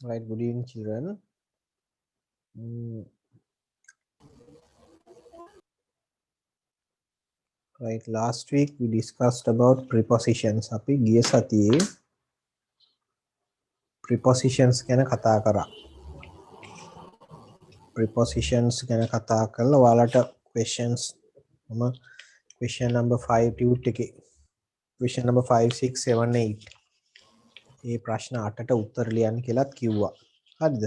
Right, good evening, children. Right, last week we discussed about prepositions. අපි ගිය සතියේ prepositions ගැන කතා කරා. Prepositions ගැන කතා කරලා ඔයාලට questions මම question number 5 tute එකේ question number 5 6 7 8 මේ ප්‍රශ්න 8ට උත්තර ලියන්න කියලාත් කිව්වා. හරිද?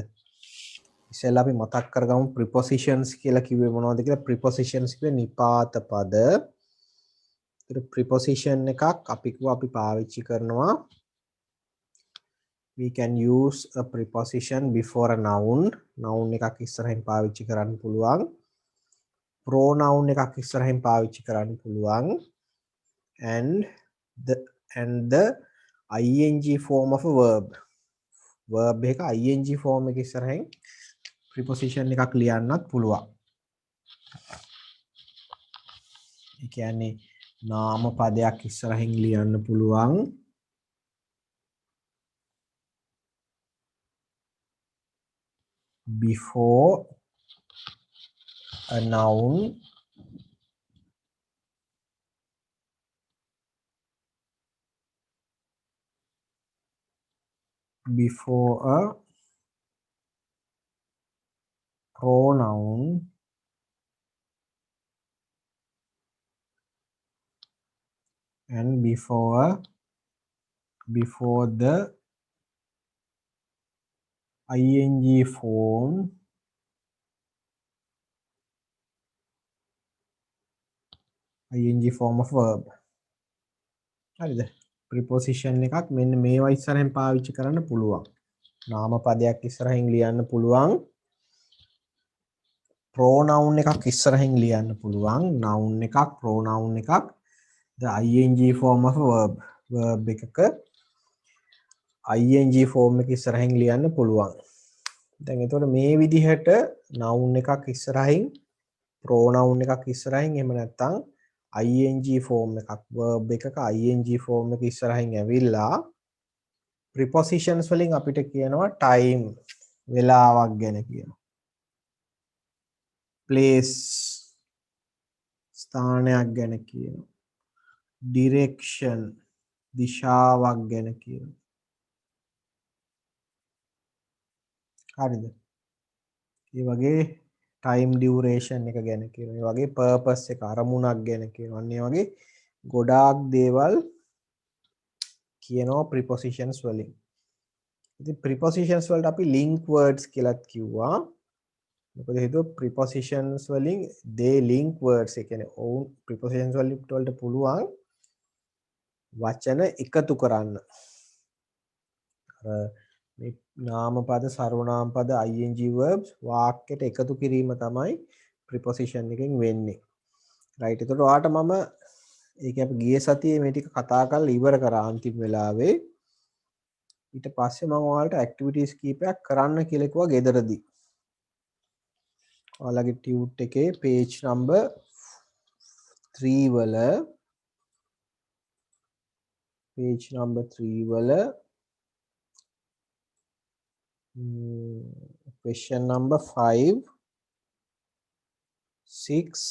ඉතින් අපි මතක් කරගමු prepositions කියලා කිව්වේ මොනවද කියලා. prepositions කිව්වේ නිපාත පද. preposition එකක් අපි පාවිච්චි කරනවා. We can use a preposition before a noun. Noun එකක් ඉස්සරහින් පාවිච්චි කරන්න පුළුවන්. pronoun එකක් ඉස්සරහින් පාවිච්චි කරන්න පුළුවන්. and the ing form of a verb. verb එක ing form එක ඉස්සරහින් preposition එකක් ලියන්නත් පුළුවන්. ඒ කියන්නේ නාම පදයක් ඉස්සරහින් ලියන්න පුළුවන්. before a noun, before a pronoun, and before the ing form of verb. හරිද? preposition එකක් මෙන්න මේවා ඉස්සරහින් පාවිච්චි කරන්න පුළුවන්. නාම පදයක් ඉස්සරහින් ලියන්න පුළුවන්. pronoun එකක් ඉස්සරහින් ලියන්න පුළුවන්. noun එකක් pronoun එකක් the ing form of a verb. verb එකක ing form එක ඉස්සරහින් ලියන්න පුළුවන්. දැන් එතකොට මේ විදිහට noun එකක් ඉස්සරහින් pronoun එකක් ඉස්සරහින් එහෙම නැත්නම් ing form එකක් verb එකක ing form එක ඉස්සරහින් ඇවිල්ලා prepositions වලින් අපිට කියනවා time වෙලාවක් ගැන කියනවා. place ස්ථානයක් ගැන කියනවා. direction දිශාවක් ගැන කියනවා. හරිද? ඒ වගේ time duration එක ගැන කියනවා. ඒ වගේ purpose එක අරමුණක් ගැන කියනවා. අන්න ඒ වගේ ගොඩාක් දේවල් කියනවා prepositions වලින්. ඉතින් prepositions වලට අපි link words කියලාත් කිව්වා. මොකද හේතුව prepositions වලින් they link words ඒ කියන්නේ ඔවුන් prepositions වලට පුළුවන් වචන එකතු කරන්න. මේ නාම පද සර්වනාම පද ing verbs වාක්‍යයට එකතු කිරීම තමයි preposition එකෙන් වෙන්නේ. right? එතකොට ඔයාලට මම ඒක අපි ගිය සතියේ මේ ටික කතා කරලා ඉවර කරා අන්තිම වෙලාවේ. ඊට පස්සේ මම ඔයාලට activities කීපයක් කරන්න කියලා කිව්වා ගෙදරදී. ඔයාලගේ ටියුට් එකේ page number 3 වල question number 5 6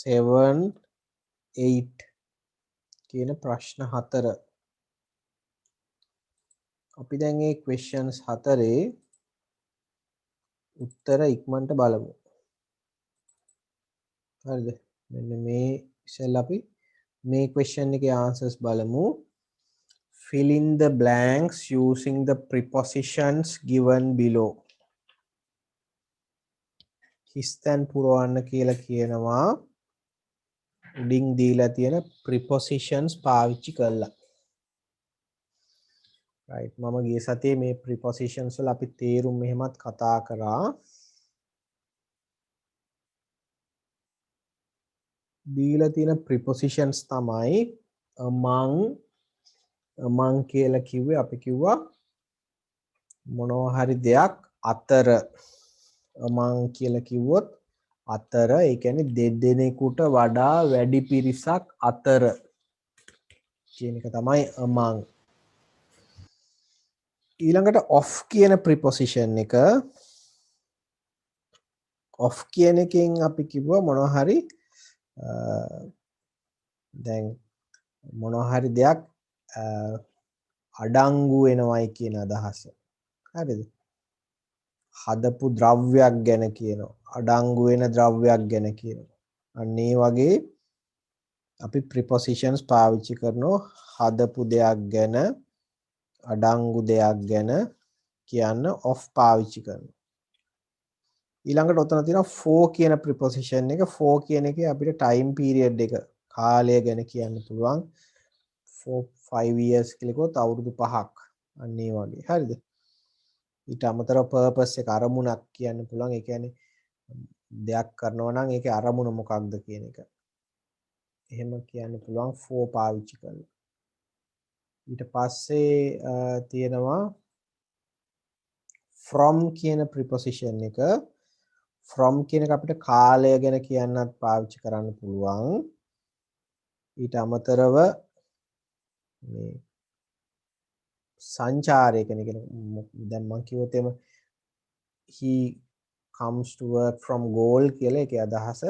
7 8 කියන ප්‍රශ්න 4 අපි දැන් මේ questions 4 උත්තර ඉක්මනට බලමු. හරිද? මෙන්න මේ ඉතින් අපි මේ question එකේ answers බලමු. Fill in the blanks using the prepositions given below. හිස්තැන් පුරවන්න කියලා කියනවා උඩින් දීලා තියෙන prepositions පාවිච්චි කරලා. right මම ගිය සතියේ මේ prepositions වල අපි තේරුම් මෙහෙමත් කතා කරා. දීලා තියෙන prepositions තමයි among කියලා කිව්වේ අපි කිව්වා මොනවා හරි දෙයක් අතර among කියලා කිව්වොත් අතර ඒ කියන්නේ දෙදෙනෙකුට වඩා වැඩි පිරිසක් අතර කියන එක තමයි among. ඊළඟට off කියන preposition එක off කියන එකෙන් අපි කිව්වා මොනවා හරි දැන් මොනවා හරි දෙයක් අඩංගු වෙනවයි කියන අදහස. හරිද? හදපු ද්‍රව්‍යයක් ගැන කියනවා. අඩංගු වෙන ද්‍රව්‍යයක් ගැන කියනවා. අන්න ඒ වගේ අපි prepositions පාවිච්චි කරනවා හදපු දෙයක් ගැන අඩංගු දෙයක් ගැන කියන්න of පාවිච්චි කරනවා. ඊළඟට ඔතන තියෙනවා for කියන preposition එක. for කියන එකේ අපිට time period එක කාලය ගැන කියන්න පුළුවන්. for 5 years කියලා කිව්වොත් අවුරුදු 5ක්. අන්න ඒ වගේ. හරිද? ඊට අමතරව purpose එක අරමුණක් කියන්න පුළුවන්. ඒ කියන්නේ දෙයක් කරනවා නම් ඒකේ අරමුණ මොකක්ද කියන එක. එහෙම කියන්න පුළුවන් for පාවිච්චි කරලා. ඊට පස්සේ තියෙනවා from කියන preposition එක. from කියන එක අපිට කාලය ගැන කියන්නත් පාවිච්චි කරන්න පුළුවන්. ඊට අමතරව මේ සංචාරය කියන දැන් මම කිව්වොත් එම he comes to work from goal කියලා ඒකේ අදහස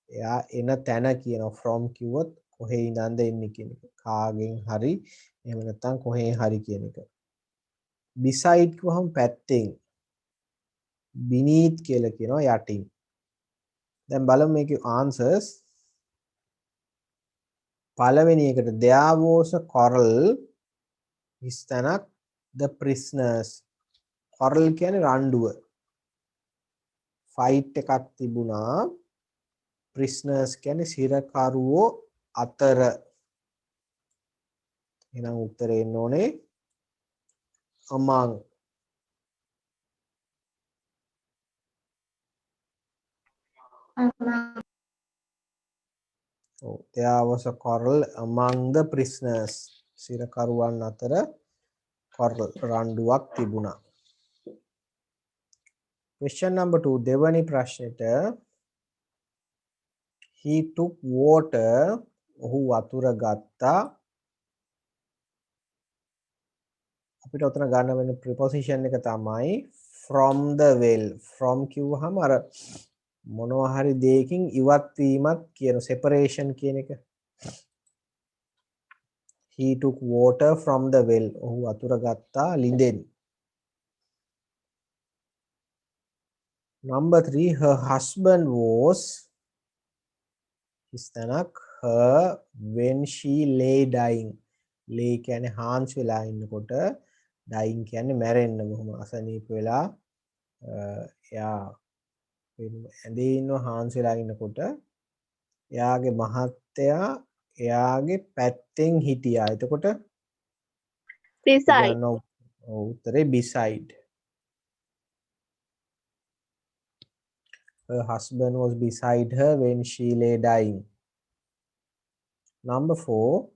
එයා එන තැන කියන from කිව්වොත් කොහේ ඉඳන්ද එන්නේ කියන එක. කාගෙන් හරි එහෙම නැත්නම් කොහේ හරි කියන එක. beside කිව්වහම පැත්තෙන්. beneath කියලා කියනවා යටින්. දැන් බලමු මේකේ answers. පළවෙනි එකට there was a quarrel හිස්තැනක් the prisoners. quarrel කියන්නේ රණ්ඩුව. fight එකක් තිබුණා. prisoners කියන්නේ සිරකරුවෝ අතර. එහෙනම් උත්තරේ එන්න ඕනේ among. Oh, there was a quarrel among the prisoners. සිරකරුවන් අතර quarrel රණ්ඩුවක් තිබුණා. question number 2 දෙවැනි ප්‍රශ්නෙට he took water ඔහු වතුර ගත්තා. අපිට උතන ගන්න වෙන preposition එක තමයි from the well. from කිව්වහම අර මොනවා හරි දෙයකින් ඉවත් වීමක් කියන separation කියන එක. he took water from the well. ඔහු වතුර ගත්තා ළිඳෙන්. number 3 her husband was හිස්තැනක් her when she lay dying. lay කියන්නේ හාන්ස් වෙලා ඉන්නකොට dying කියන්නේ මැරෙන්න බොහොම අසනීප වෙලා එයා ඇඳේ ඉන්නවා හාන්ස් වෙලා ඉන්නකොට එයාගේ මහත්තයා එයාගේ පැත්තෙන් හිටියා. එතකොට beside. උත්තරේ beside. her husband was beside her when she lay dying. number 4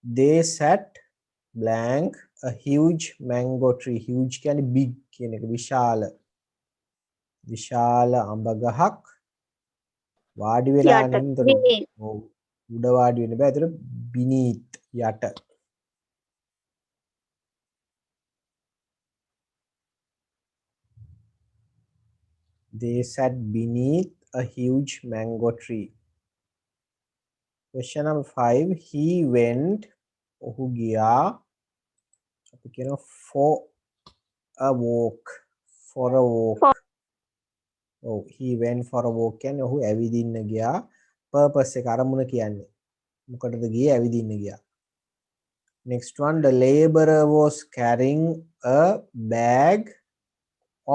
they sat blank a huge mango tree. huge කියන්නේ big කියන එක විශාල. විශාල අඹ ගහක් වාඩි වෙලා නේද? ඔව් උඩ වාඩි වෙන්න බෑ. ඒතර beneath යට. they sat beneath a huge mango tree. question number 5 he went ඔහු ගියා අපි කියනවා for a walk. for a walk. oh he went for a walk කියන්නේ ඔහු ඇවිදින්න ගියා. purpose එක අරමුණ කියන්නේ මොකටද ගියේ? ඇවිදින්න ගියා. next one the laborer was carrying a bag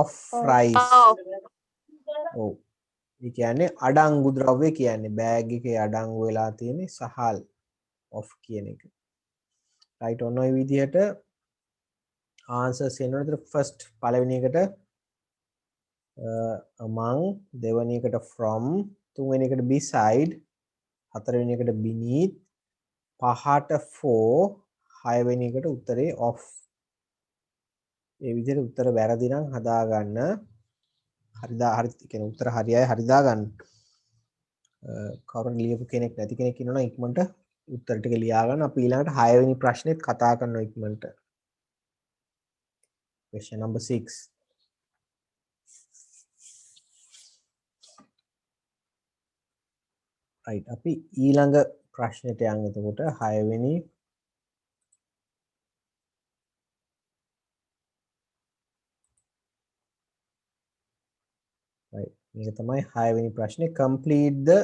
of rice. oh ඒ කියන්නේ අඩංගු ද්‍රව්‍ය කියන්නේ බෑග් එකේ අඩංගු වෙලා තියෙන සහල් of කියන එක. right ඔන්න ඔය විදිහට answers එනවා. first පළවෙනි එකට among, දෙවෙනි එකට from, තුන්වෙනි එකට beside, හතරවෙනි එකට beneath, පහට for, හයවෙනි එකට උත්තරේ of. ඒ විදිහට උත්තර වැරදි නම් හදාගන්න. හරි කියන්නේ උත්තර හරියයි හරි දාගන්න. කවුරුන් ලියපු කෙනෙක් නැති කෙනෙක් ඉන්නවනම් ඉක්මනට උත්තර ටික ලියා ගන්න. අපි ඊළඟට 6 වෙනි ප්‍රශ්නෙත් කතා කරනවා ඉක්මනට. question number 6. right අපි ඊළඟ ප්‍රශ්නෙට යන්න එතකොට 6 වෙනි right මේක තමයි 6 වෙනි ප්‍රශ්නේ complete the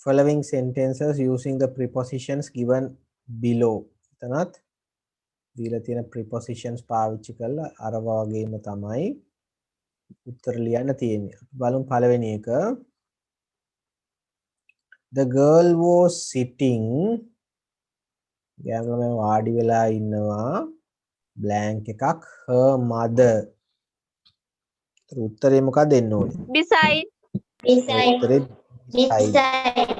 following sentences using the prepositions given below එතනත් දීලා තියෙන prepositions පාවිච්චි කරලා අර වගේම තමයි උත්තර ලියන්න තියෙන්නේ අපි බලමු පළවෙනි එක the girl was sitting ගෑනු ළමයා වාඩි වෙලා ඉන්නවා blank එකක් her mother උත්තරේ මොකක්ද දෙන්න ඕනේ beside උත්තරේ beside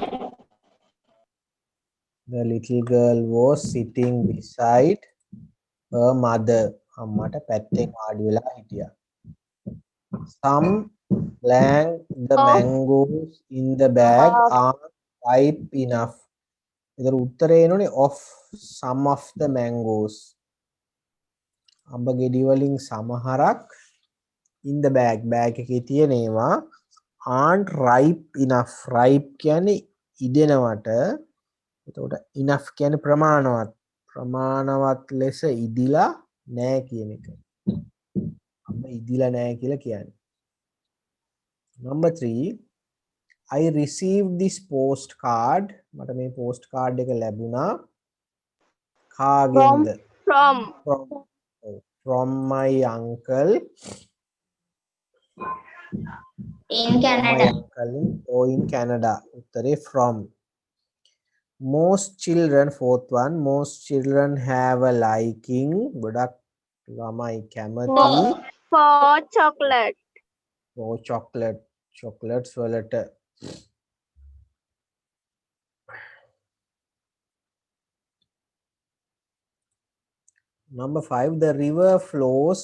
the little girl was sitting beside her mother අම්මට පැත්තෙන් වාඩි වෙලා හිටියා some blank the mangoes in the bag are ripe enough ඒතර උත්තරේ එනෝනේ of some of the mangoes අඹ ගෙඩි වලින් සමහරක් in the bag එකේ තියෙන ඒවා aren't ripe enough ripe කියන්නේ ඉදෙනවට එතකොට enough කියන්නේ ප්‍රමාණවත් ලෙස ඉදිලා නැහැ කියන එක අඹ ඉදිලා නැහැ කියලා කියන්නේ number 3 I received this postcard මට මේ postcard එක ලැබුණා කාගෙන්ද from my uncle in Canada. or in Canada. උත්තරේ from. Most children, fourth one, most children have a liking. ගොඩක් ළමයි කැමති for chocolate. for chocolate. Chocolates වලට. Number 5, the river flows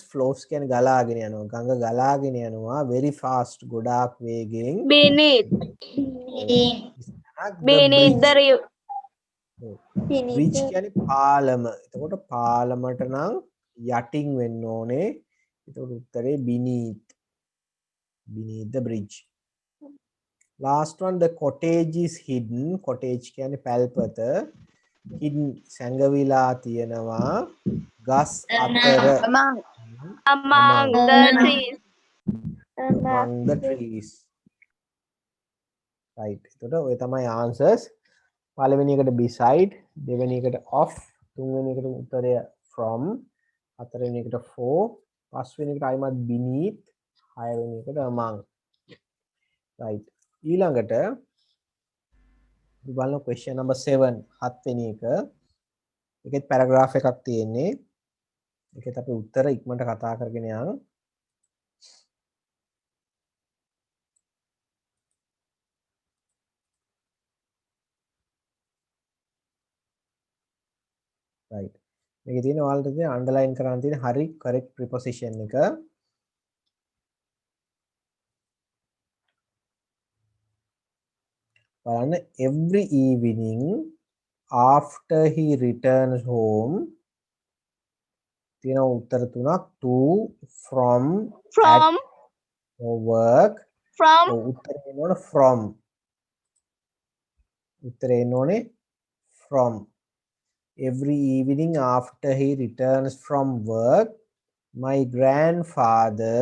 කියන්නේ ගලාගෙන යනවා. ගඟ ගලාගෙන යනවා very fast ගොඩාක් වේගෙන්. Beneath the river. bridge කියන්නේ පාලම. එතකොට පාලමට නම් යටින් වෙන්න ඕනේ. එතකොට උත්තරේ beneath the bridge. Last one, the cottage is hidden. Cottage කියන්නේ පැල්පත. hidden සැඟවිලා තියෙනවා. ගස් අතර among the trees. among the trees. right. එතකොට ඔය තමයි answers. පළවෙනි එකට beside, දෙවෙනි එකට of, තුන්වෙනි එකට උත්තරය from, හතරවෙනි එකට for, පස්වෙනි එකට අයිමත් beneath, හයවෙනි එකට among. right. ඊළඟට අපි බලමු question number 7 හත්වෙනි එක. ඒකෙත් paragraph එකක් තියෙන්නේ. ඒකෙත් අපි උත්තර ඉක්මනට කතා කරගෙන යමු. right. මේකේ තියෙන ඔයාලට තියෙන underline කරන්න තියෙන හරි correct preposition එක. බලන්න every evening after he returns home තියෙන උත්තර තුනක් to from at or work උත්තරේ එනවනේ from උත්තරේ එනවනේ from every evening after he returns from work my grandfather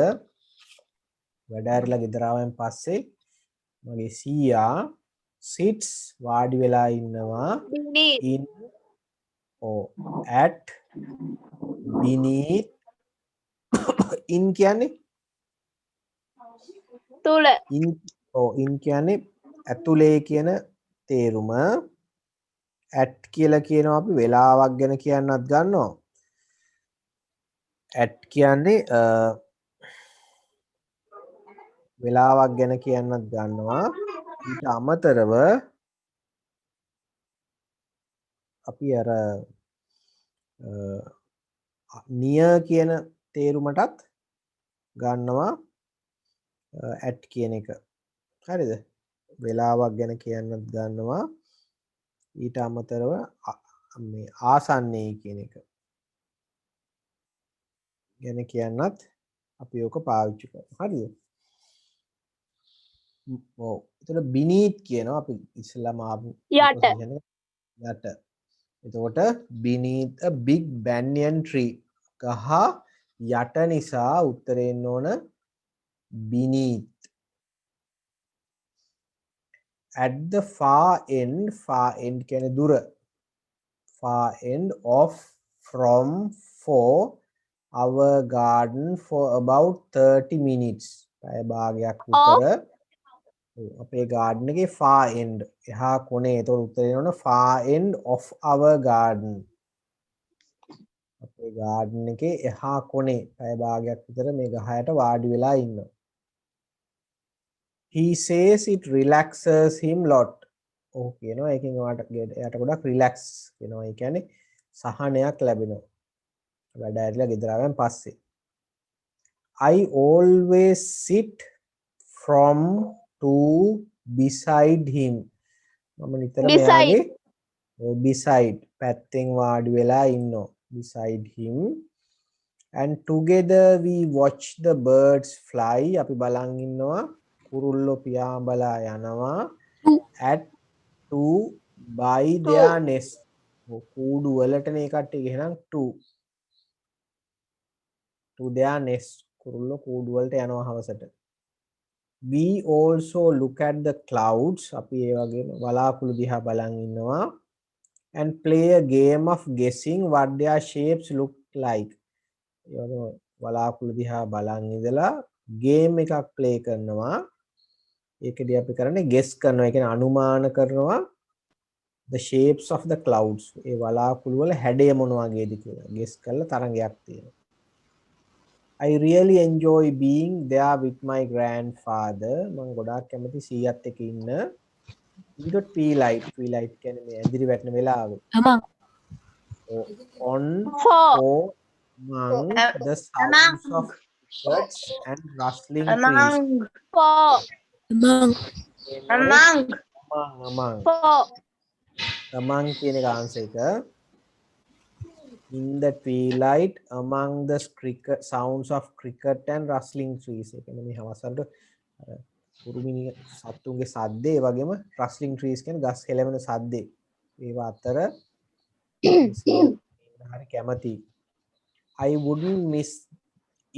වැඩ ඇරලා ගෙදර ආවෙන් පස්සේ මගේ සීයා sits වාඩි වෙලා ඉන්නවා in or at beneath in කියන්නේ තුල in කියන්නේ ඇතුලේ කියන තේරුම at කියලා කියනවා අපි වෙලාවක් ගැන කියන්නත් ගන්නවා at කියන්නේ වෙලාවක් ගැන කියන්නත් ගන්නවා ඊට අමතරව අපි අර near කියන තේරුමටත් ගන්නවා at කියන එක හරිද වෙලාවක් ගැන කියන්නත් ගන්නවා ඊට අමතරව මේ ආසන්නයේ කියන එක ගැන කියන්නත් අපි ඕක පාවිච්චි කරනවා. හරිද? ඔව්. එතකොට beneath කියනවා අපි ඉස්සෙල්ලාම ආපු යට. preposition එක යට. එතකොට beneath a big banyan tree. ගහ යට නිසා උත්තරේ එන්න ඕන beneath. At the far end කියන්නේ දුර. Far end of from for our garden for about 30 minutes. පැය භාගයක් විතර අපේ garden එකේ far end එහා කොනේ. ඒතකොට උත්තරේ එන්න ඕන far end of our garden. අපේ garden එකේ එහා කොනේ පැය භාගයක් විතර මේ ගහ යට වාඩි වෙලා ඉන්නවා. He says it relaxes him lot. ඔහු කියනවා ඒකෙන් එයාට ගොඩක් relax වෙනවා. ඒ කියන්නේ සහනයක් ලැබෙනවා. වැඩ ඇරිලා ගෙදර ආවන් පස්සේ. I always sit from to beside him. මම නිතරම එයාගේ beside පැත්තෙන් වාඩි වෙලා ඉන්නවා. beside him and together we watch the birds fly. අපි බලන් ඉන්නවා කුරුල්ලෝ පියාඹලා යනවා at to by their nest. කූඩු වලටනේ කට්ටිය එහෙනම් to their nest. කුරුල්ලෝ කූඩු වලට යනවා හවසට. We also look at the clouds. අපි ඒ වගේම වලාකුළු දිහා බලන් ඉන්නවා and play a game of guessing what their shapes look like. ඒ වගේම වලාකුළු දිහා බලන් ඉඳලා game එකක් play කරනවා. ඒකදී අපි කරන්නේ guess කරනවා. ඒ කියන්නේ අනුමාන කරනවා the shapes of the clouds. ඒ වලාකුළු වල හැඩය මොන වගේද කියලා guess කරලා තරඟයක් තියෙනවා. I really enjoy being there with my grandfather. මම ගොඩාක් කැමති සීයාත් එක්ක ඉන්න. ඊට twilight කියන්නේ මේ ඇඳිරි වැටෙන වෙලාවේ. On for among the sounds of birds and rustling trees. among කියන එක answer එක. In the twilight among the sounds of cricket and rustling trees. ඒ කියන්නේ මේ හවස් වලට කුරුමිනි සත්තුන්ගේ සද්දේ ඒ වගේම rustling trees කියන්නේ ගස් හෙලවෙන සද්දේ. ඒවා අතර හරි කැමති. I wouldn't miss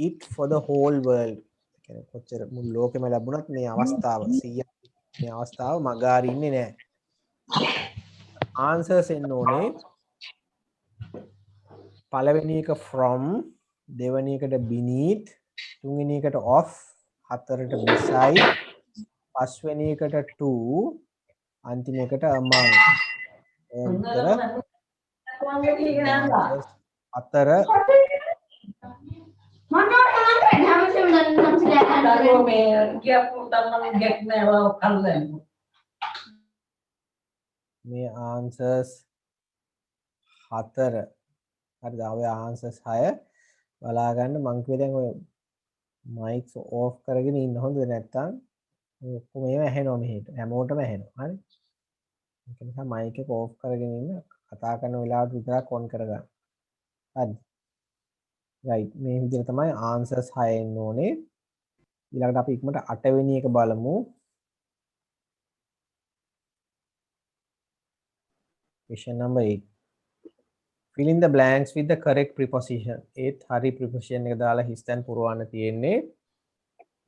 it for the whole world. ඒ කියන්නේ කොච්චර මුළු ලෝකෙම ලැබුණත් මේ අවස්ථාව 100 මේ අවස්ථාව මගහරින්නේ නැහැ. answers එන්න ඕනේ පළවෙනි එක from, දෙවෙනි එකට beneath, තුන්වෙනි එකට off, හතරට beside, පස්වෙනි එකට to, අන්තිම එකට among. උත්තර හතර මේ answers හතර. හරිද? ඔය answers 6 බලා ගන්න. මං කිව්වේ දැන් ඔය mics off කරගෙන ඉන්න හොඳද නැත්නම් ඔක්කොම ඒවා ඇහෙනවා මෙහෙට. හැමෝටම ඇහෙනවා. හරි? ඒක නිසා mic එක off කරගෙන ඉන්න. කතා කරන වෙලාවට විතරක් on කරගන්න. හරිද? right. මේ විදිහට තමයි answers 6 එන්න ඕනේ. ඊළඟට අපි ඉක්මනට 8 වෙනි එක බලමු. question number 8. Fill in the blanks with the correct preposition. ඒත් හරි preposition එක දාලා හිස්තැන් පුරවන්න තියෙන්නේ.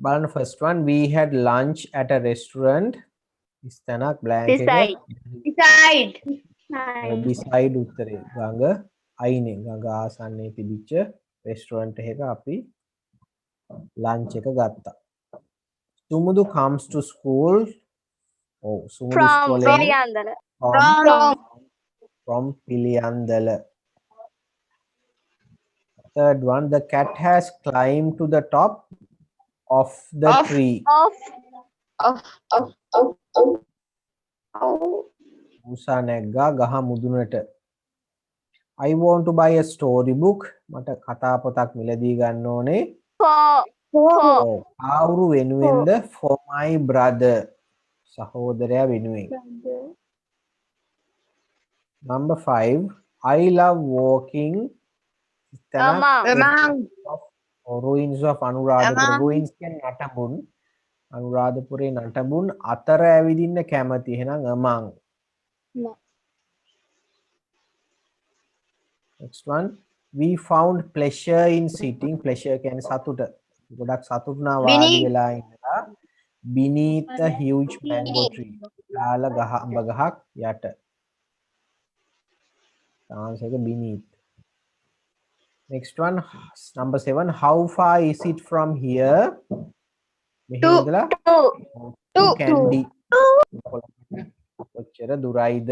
බලන්න first one, we had lunch at a restaurant. හිස්තැනක් blank එක beside උත්තරේ. ගඟ අයිනේ ගඟ ආසන්නයේ තිබිච්ච restaurant එකක අපි lunch එක ගත්තා. සුමුදු comes to school. ඔව් සුමුදු ඉස්කෝලේ from Piliyandala. Third one, the cat has climbed to the top of the tree. Musa නැග්ගා ගහ මුදුනට. I want to buy a story book. මට කතා පොතක් මිලදී ගන්න ඕනේ. කවුරු වෙනුවෙන්ද? For my brother. සහෝදරයා වෙනුවෙන්. Number 5, I love walking ruins of Anuradhapura. ruins කියන්නේ නටබුන්. අනුරාධපුරේ නටබුන් අතර ඇවිදින්න කැමති. එහෙනම් among. Next one. We found pleasure in sitting. pleasure කියන්නේ සතුට. ගොඩක් සතුටුනා වාඩි වෙලා ඉඳලා beneath a huge mango tree. ලාල ගහ අඹ ගහක් යට. answer එක beneath. Next one, number 7. How far is it from here? මෙහි ඉඳලා to Kandy. කොච්චර දුරයිද?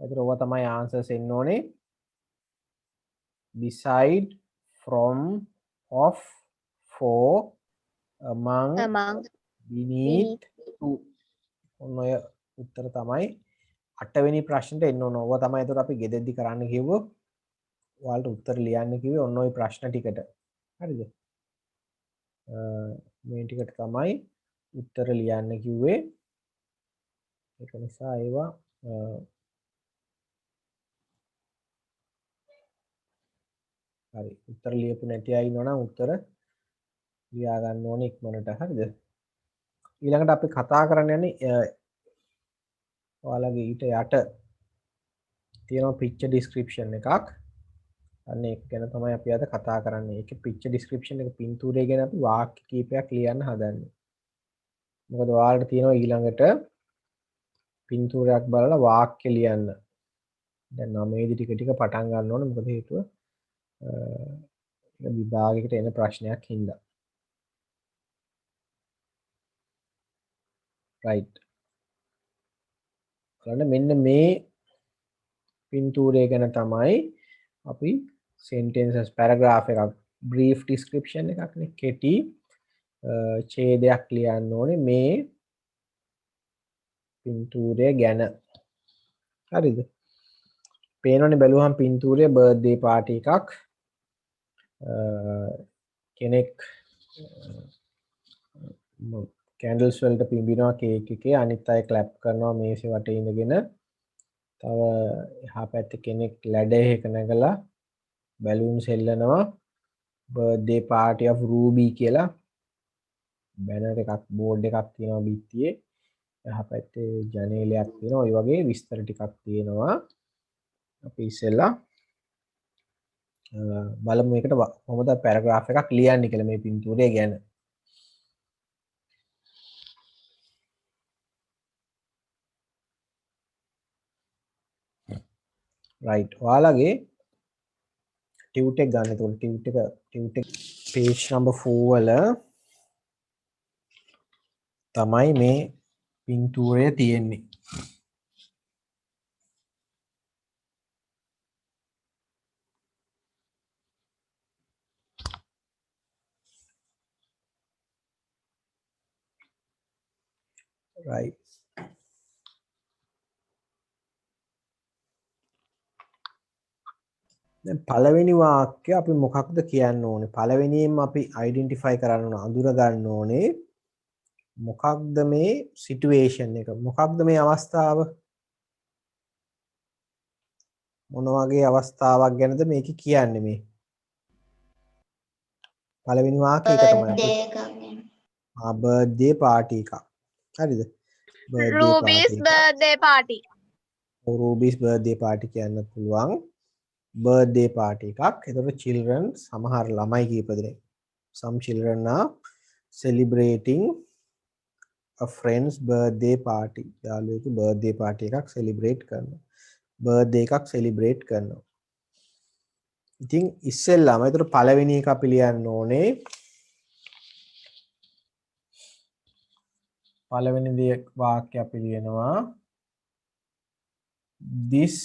එතකොට ඔවා තමයි answers එන්න ඕනේ. Beside, from, of, for, among, beneath, to. ඔන්න ඔය උත්තර තමයි 8 වෙනි ප්‍රශ්නෙට එන්න ඕන. ඔවා තමයි එතකොට අපි ගෙදෙද්දි කරන්න කිව්වෝ. ඔයාලට උත්තර ලියන්න කිව්වේ ඔන්න ඔය ප්‍රශ්න ටිකට. හරිද? මේ ටිකට තමයි උත්තර ලියන්න කිව්වේ. ඒක නිසා ඒවා හරි උත්තර ලියපු නැති අය ඉන්නවනම් උත්තර ලියා ගන්න ඕනේ ඉක්මනට. හරිද? ඊළඟට අපි කතා කරන්න යන්නේ ඔයාලගේ ඊට යට තියෙන picture description එකක්. අන්න ඒක ගැන තමයි අපි අද කතා කරන්නේ. ඒකේ picture description එක පින්තූරය ගැන අපි වාක්‍ය කීපයක් ලියන්න හදන්නේ. මොකද ඔයාලට තියෙනවා ඊළඟට පින්තූරයක් බලලා වාක්‍ය ලියන්න. දැන් 9 ටික ටික පටන් ගන්න ඕනේ. මොකද හේතුව විභාගයකට එන ප්‍රශ්නයක් හින්දා. right. කරන්න මෙන්න මේ පින්තූරය ගැන තමයි අපි sentences paragraph එකක් brief description එකක් නේ කෙටි ඡේදයක් ලියන්න ඕනේ මේ පින්තූරය ගැන. හරිද? පේනවනේ බැලුවහම පින්තූරය බර්ත්ඩේ පාටි එකක්. කෙනෙක් කැන්ඩල්ස් වලට පිඹිනවා කේක් එකේ අනිත් අය ක්ලැප් කරනවා මේසේ වටේ ඉඳගෙන. තව එහා පැත්තේ කෙනෙක් ලැඩේ එක නැගලා බැලූන්ස් හෙල්ලනවා. බර්ත්ඩේ පාටි of Ruby කියලා බැනර් එකක් බෝඩ් එකක් තියෙනවා බිත්තියේ. එහා පැත්තේ ජනේලයක් තියෙනවා. ඔය වගේ විස්තර ටිකක් තියෙනවා. අපි ඉස්සෙල්ලා බලමු මේකට කොහොමද පැරග්‍රාෆ් එකක් ලියන්නේ කියලා මේ පින්තූරය ගැන. right. ඔයාලගේ ටියුට් එක ගන්න. ඒතකොට ටියුට් එක page number 4 වල තමයි මේ පින්තූරය තියෙන්නේ. right. දැන් පළවෙනි වාක්‍ය අපි මොකක්ද කියන්න ඕනේ? පළවෙනියෙන්ම අපි අයිඩෙන්ටිෆයි කරන්න ඕන, අඳුර ගන්න ඕනේ මොකක්ද මේ සිටුේෂන් එක? මොකක්ද මේ අවස්ථාව? මොන වගේ අවස්ථාවක් ගැනද මේක කියන්නේ මේ? පළවෙනි වාක්‍යය ඒක තමයි. බර්ත්ඩේ පාටි එකක්. හරිද? Ruby's birthday party. Ruby's birthday party කියන්න පුළුවන්. birthday party එකක්. එතකොට children සමහර ළමයි කීප දෙනෙක්. some children are celebrating a friend's birthday party. යාළුවෙකුගේ birthday party එකක් celebrate කරනවා. birthday එකක් celebrate කරනවා. ඉතින් ඉස්සෙල්ලාම ඒතර පළවෙනි එක අපි ලියන්න ඕනේ. පළවෙනි වාක්‍ය අපි ලියනවා this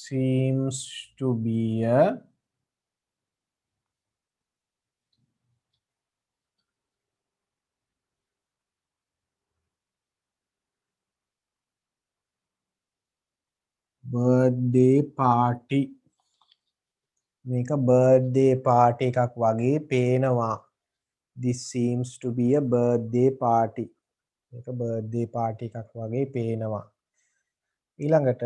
seems to be a birthday party. මේක birthday party එකක් වගේ පේනවා. this seems to be a birthday party. මේක birthday party එකක් වගේ පේනවා. ඊළඟට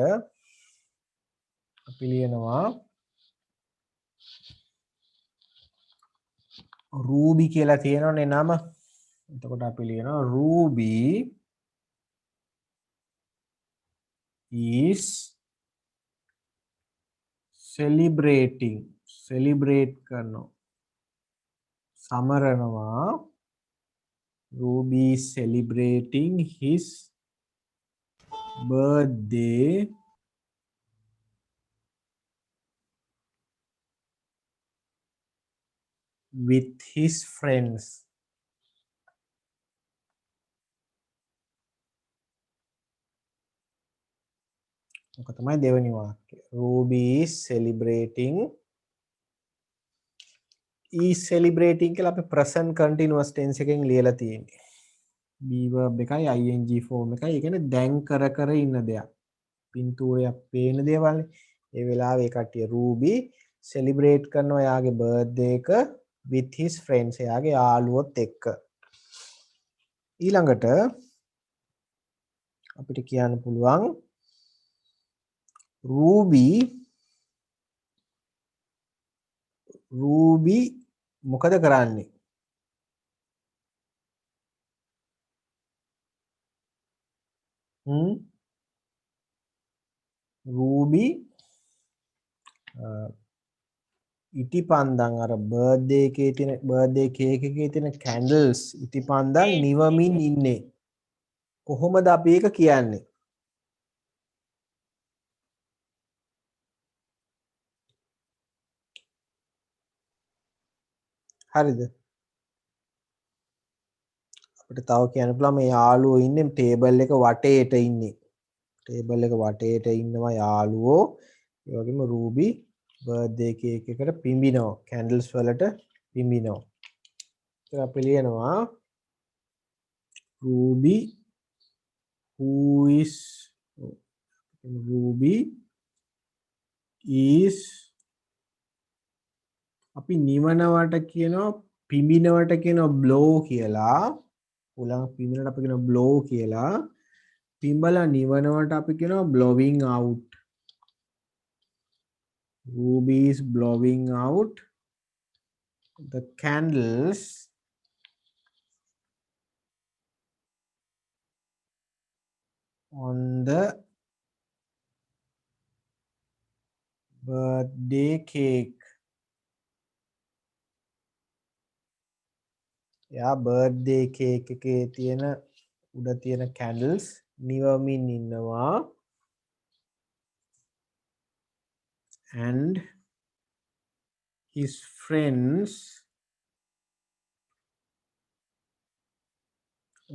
අපි ලියනවා Ruby කියලා තියෙනවනේ නම. එතකොට අපි ලියනවා Ruby is celebrating. Celebrate කරනවා. සමරනවා. Ruby is celebrating his birthday with his friends. මොක තමයි දෙවෙනි වාක්‍යය. Ruby is celebrating. is celebrating කියලා අපි present continuous tense එකෙන් ලියලා තියෙන්නේ. be verb එකයි ing form එකයි. ඒ කියන්නේ දැන් කර ඉන්න දෙයක්. පින්තූරයක් පේන දේවල්. ඒ වෙලාවේ ඒ කට්ටිය Ruby celebrate කරනවා එයාගේ birthday එක with his friends. එයාගේ යාළුවොත් එක්ක. ඊළඟට අපිට කියන්න පුළුවන් Ruby මොකද කරන්නේ? Ruby ඉටිපන්දන් අර බර්ත්ඩේ එකේ තියෙන බර්ත්ඩේ කේක් එකේ තියෙන කැන්ඩල්ස් ඉටිපන්දන් නිවමින් ඉන්නේ. කොහොමද අපි ඒක කියන්නේ? හරිද? අපිට තව කියන්න පුළුවන් මේ යාළුවෝ ඉන්නේ ටේබල් එක වටේට ඉන්නේ. ටේබල් එක වටේට ඉන්නවා යාළුවෝ. ඒ වගේම Ruby බර්ත්ඩේ කේක් එකට පිඹිනවා. කැන්ඩල්ස් වලට පිඹිනවා. ඒක අපි ලියනවා Ruby is අපි නිවනවට කියනවා පිඹිනවට කියනවා blow කියලා. උලං පිඹිනවට අපි කියනවා blow කියලා. පිඹලා නිවනවට අපි කියනවා blowing out. Ruby is blowing out the candles on the birthday cake. යා birthday cake එකේ තියෙන උඩ තියෙන candles නිවමින් ඉන්නවා. And his friends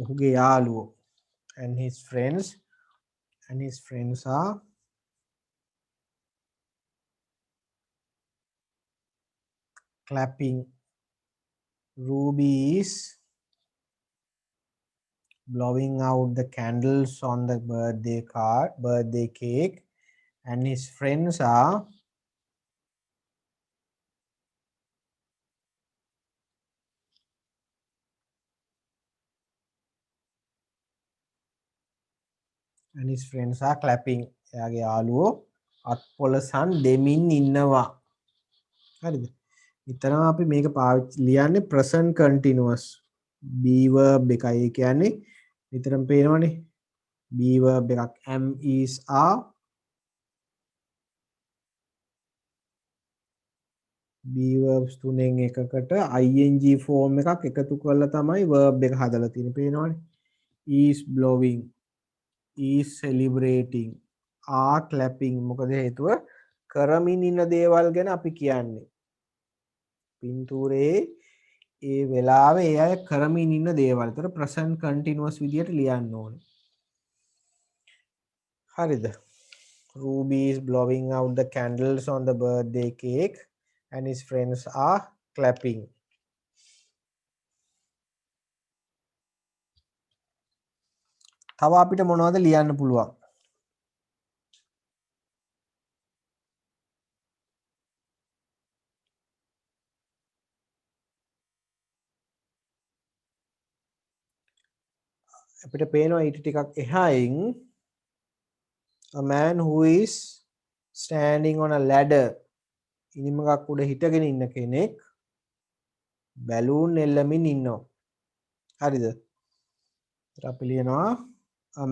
ඔහුගේ යාළුවෝ and his friends are clapping. Ruby is blowing out the candles on the birthday cake, and his friends are clapping. එයාගේ යාළුවෝ අත්පොලසන් දෙමින් ඉන්නවා. හරිද? විතරම අපි මේක පාවිච්චි ලියන්නේ present continuous. be verb එකයි. ඒ කියන්නේ විතරම පේනවනේ. be verb එකක් am is are. be verbs තුනෙන් එකකට ing form එකක් එකතු කරලා තමයි verb එක හදලා තියෙන්නේ. පේනවනේ. is blowing, is celebrating, are clapping. මොකද හේතුව කරමින් ඉන්න දේවල් ගැන අපි කියන්නේ. පින්තූරේ ඒ වෙලාවේ ඒ අය කරමින් ඉන්න දේවල්. ඒතර present continuous විදියට ලියන්න ඕනේ. හරිද? Ruby is blowing out the candles on the birthday cake and his friends are clapping. තව අපිට මොනවද ලියන්න පුළුවන්? අපිට පේනවා ඊට ටිකක් එහායින් a man who is standing on a ladder. ඉනිමකක් උඩ හිටගෙන ඉන්න කෙනෙක් බැලූන් එල්ලමින් ඉන්නවා. හරිද? අපි ලියනවා a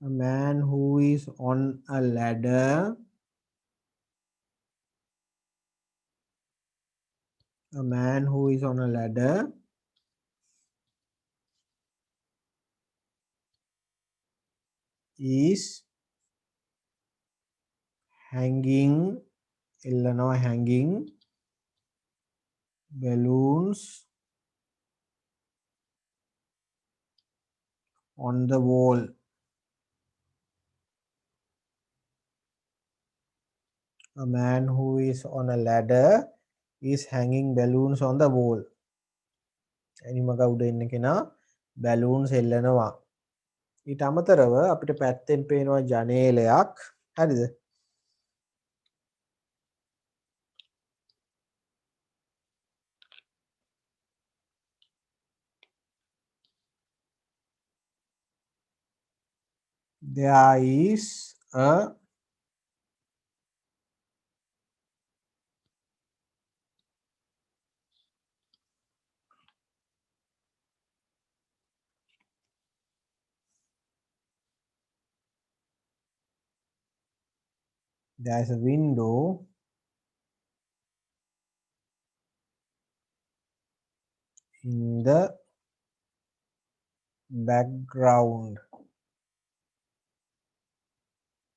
man who is on a ladder is hanging balloons on the wall. A man who is on a ladder is hanging balloons on the wall. ඇනිමක උඩ ඉන්න කෙනා බැලූන්ස් එල්ලනවා. ඊට අමතරව අපිට පැත්තෙන් පේනවා ජනේලයක්. හරිද? There is a window in the background.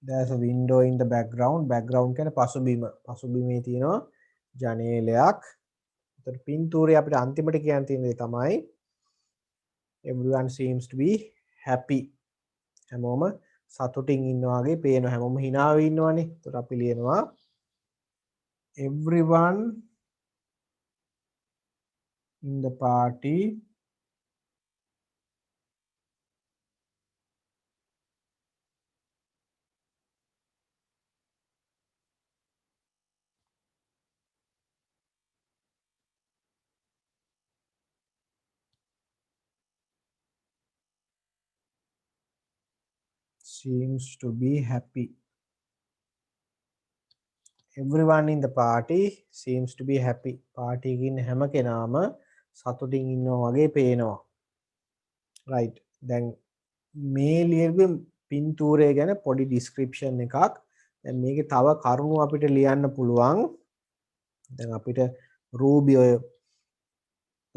There's a window in the background. Background කියන්නේ පසුබිමේ තියෙනවා ජනේලයක්. ඒතර පින්තූරේ අපිට අන්තිමට කියන්න තියෙන දේ තමයි everyone seems to be happy. හැමෝම සතුටින් ඉන්නවා වගේ පේනවා. හැමෝම hina වෙ ඉන්නවනේ. ඒතර අපි ලියනවා everyone in the party seems to be happy. Everyone in the party seems to be happy. Party එකේ ඉන්න හැම කෙනාම සතුටින් ඉන්නවා වගේ පේනවා. right. දැන් මේ ලියපු පින්තූරය ගැන පොඩි description එකක්. දැන් මේකේ තව කරුණු අපිට ලියන්න පුළුවන්. දැන් අපිට Ruby ඔය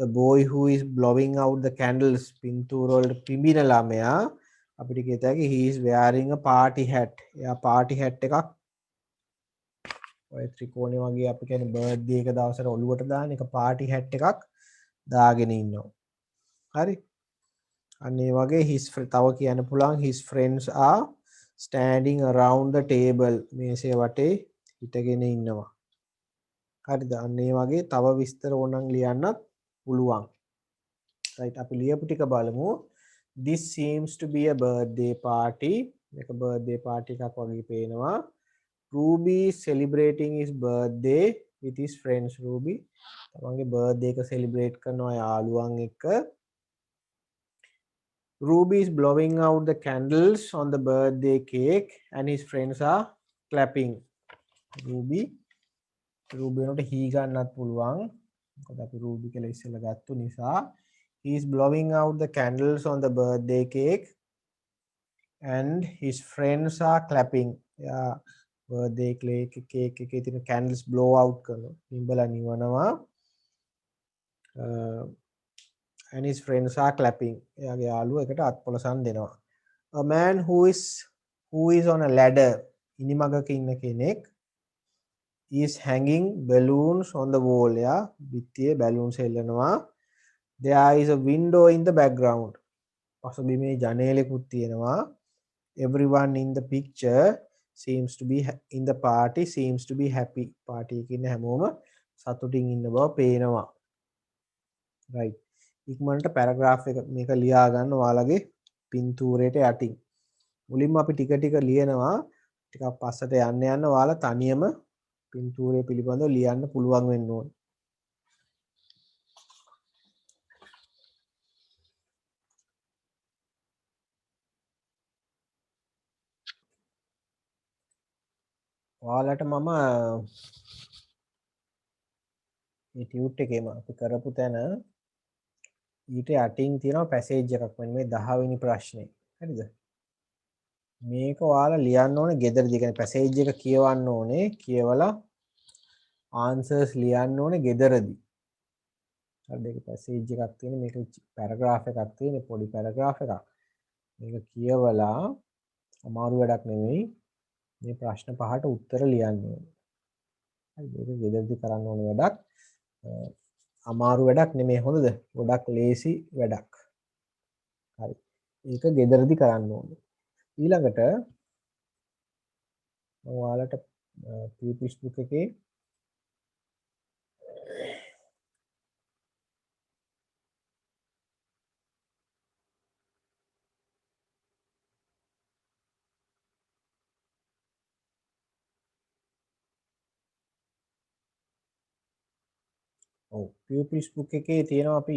the boy who is blowing out the candles පින්තූර වලට පිඹින ළමයා අපිට කියත හැකි he is wearing a party hat. එයා party hat එකක් ඔය ත්‍රිකෝණය වගේ අපි කියන්නේ බර්ත්ඩේ එක දවසට ඔළුවට දාන එක party hat එකක් දාගෙන ඉන්නවා. හරි? අන්න ඒ වගේ තව කියන්න පුළුවන් his friends are standing around the table. මේසය වටේ හිටගෙන ඉන්නවා. හරිද? අන්න ඒ වගේ තව විස්තර ඕනනම් ලියන්නත් පුළුවන්. right අපි ලියපු ටික බලමු. This seems to be a birthday party. මේක birthday party එකක් වගේ පේනවා. Ruby is celebrating his birthday with his friends. Ruby තමන්ගේ birthday එක celebrate කරනවා යාළුවන් එක්ක. Ruby is blowing out the candles on the birthday cake and his friends are clapping. Ruby වෙනකොට he ගන්නත් පුළුවන්. මොකද අපි Ruby කියලා ඉස්සෙල්ලා ගත්තු නිසා. He is blowing out the candles on the birthday cake and his friends are clapping. Yeah, birthday cake එකේ තියෙන candles blow out කරනවා. නිඹලා නිවනවා. And his friends are clapping. එයාගේ යාළුවෝ එකට අත්පොලසන් දෙනවා. A man who is on a ladder ඉනිමගක ඉන්න කෙනෙක් is hanging balloons on the wall. එයා බිත්තියේ balloons එල්ලනවා. There is a window in the background. පසුබිමේ ජනේලෙකුත් තියෙනවා. Everyone in the picture seems to be in the party seems to be happy. party එකේ ඉන්න හැමෝම සතුටින් ඉන්න බව පේනවා. right. ඉක්මනට පැරග්‍රාෆ් එක මේක ලියා ගන්න ඔයාලගේ පින්තූරයට යටින්. මුලින්ම අපි ටික ටික ලියනවා. ටිකක් පස්සට යන්න යන්න ඔයාලා තනියම පින්තූරය පිළිබඳව ලියන්න පුළුවන් වෙන්න ඕනේ. ඔයාලට මම මේ ටියුට් එකේම අපි කරපු තැන ඊට යටින් තියෙනවා පැසේජ් එකක් මෙන්න මේ 10 වෙනි ප්‍රශ්නේ. හරිද? මේක ඔයාලා ලියන්න ඕනේ ගෙදරදී. කියන්නේ පැසේජ් එක කියවන්න ඕනේ. කියවලා ආන්සර්ස් ලියන්න ඕනේ ගෙදරදී. හරිද? ඒක පැසේජ් එකක් තියෙන මේක පැරග්‍රාෆ් එකක් තියෙන පොඩි පැරග්‍රාෆ් එකක්. මේක කියවලා අමාරු වැඩක් නෙමෙයි. මේ ප්‍රශ්න පහට උත්තර ලියන්න ඕනේ. හරිද? ඒක ගෙදරදී කරන්න ඕන වැඩක්. අමාරු වැඩක් නෙමෙයි හොඳද? ගොඩක් ලේසි වැඩක්. හරි. ඒක ගෙදරදී කරන්න ඕනේ. ඊළඟට මම ඔයාලට pupils book එකේ ඔව් pupils book එකේ තියෙනවා අපි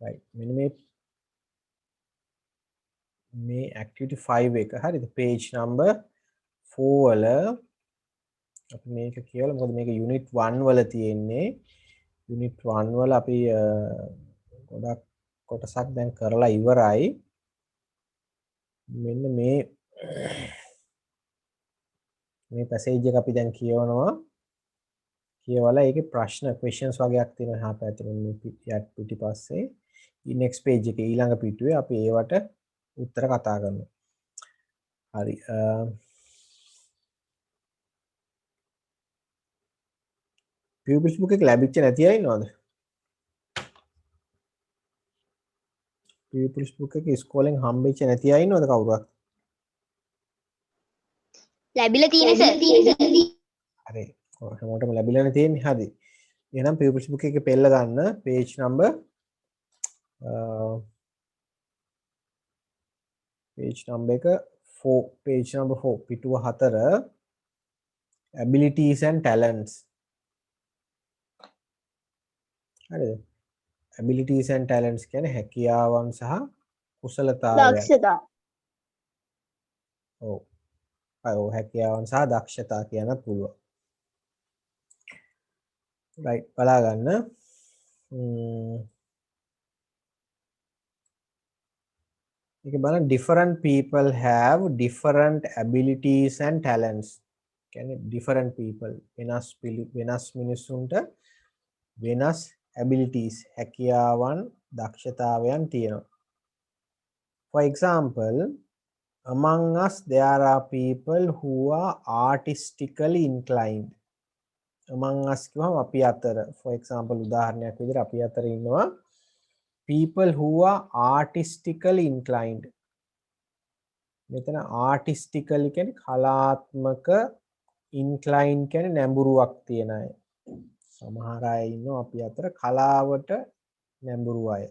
right මෙන්න මේ activity 5 එක හරිද page number 4 වල අපි මේක කියවලා මොකද මේක unit 1 වල තියෙන්නේ unit 1 වල අපි ගොඩක් කොටසක් දැන් කරලා ඉවරයි මෙන්න මේ පැසේජ් එක අපි දැන් කියවනවා කියවලා ඒකේ ප්‍රශ්න questions වගේක් තියෙනවා එහා පැත්තේ මේ පිටිපස්සේ next page එකේ ඊළඟ පිටුවේ අපි ඒවට උත්තර කතා කරනවා හරි pupils book එක ලැබිච්ච නැති අය ඉන්නවද pupils book එක ඉස්කෝලෙන් හම්බෙච්ච නැති අය ඉන්නවද කවුරුවත් ලැබිලා තියෙන සර්. හරි හැමෝටම ලැබිලානේ තියෙන්නේ හරි එහෙනම් pupils book එකේ පෙළ ගන්න page number එක 4 page number 4 පිටුව 4 abilities and talents හරිද abilities and talents කියන්නේ හැකියාවන් සහ කුසලතාවයන් දක්ෂතා ඔව් ඔව් හැකියාවන් සහ දක්ෂතා කියන්න පුළුවන් right බලා ගන්න මේක බලන්න different people have different abilities and talents කියන්නේ different people වෙනස් මිනිස්සුන්ට වෙනස් abilities හැකියාවන් දක්ෂතාවයන් තියෙනවා for example among us there are people who are artistically inclined among us කියවම අපි අතර for example උදාහරණයක් විදිහට අපි අතර ඉන්නවා people who are artistically inclined මෙතන artistically කියන්නේ කලාත්මක incline කියන්නේ නැඹුරුවක් තියෙන අය සමහර අය ඉන්නවා අපි අතර කලාවට නැඹුරු අය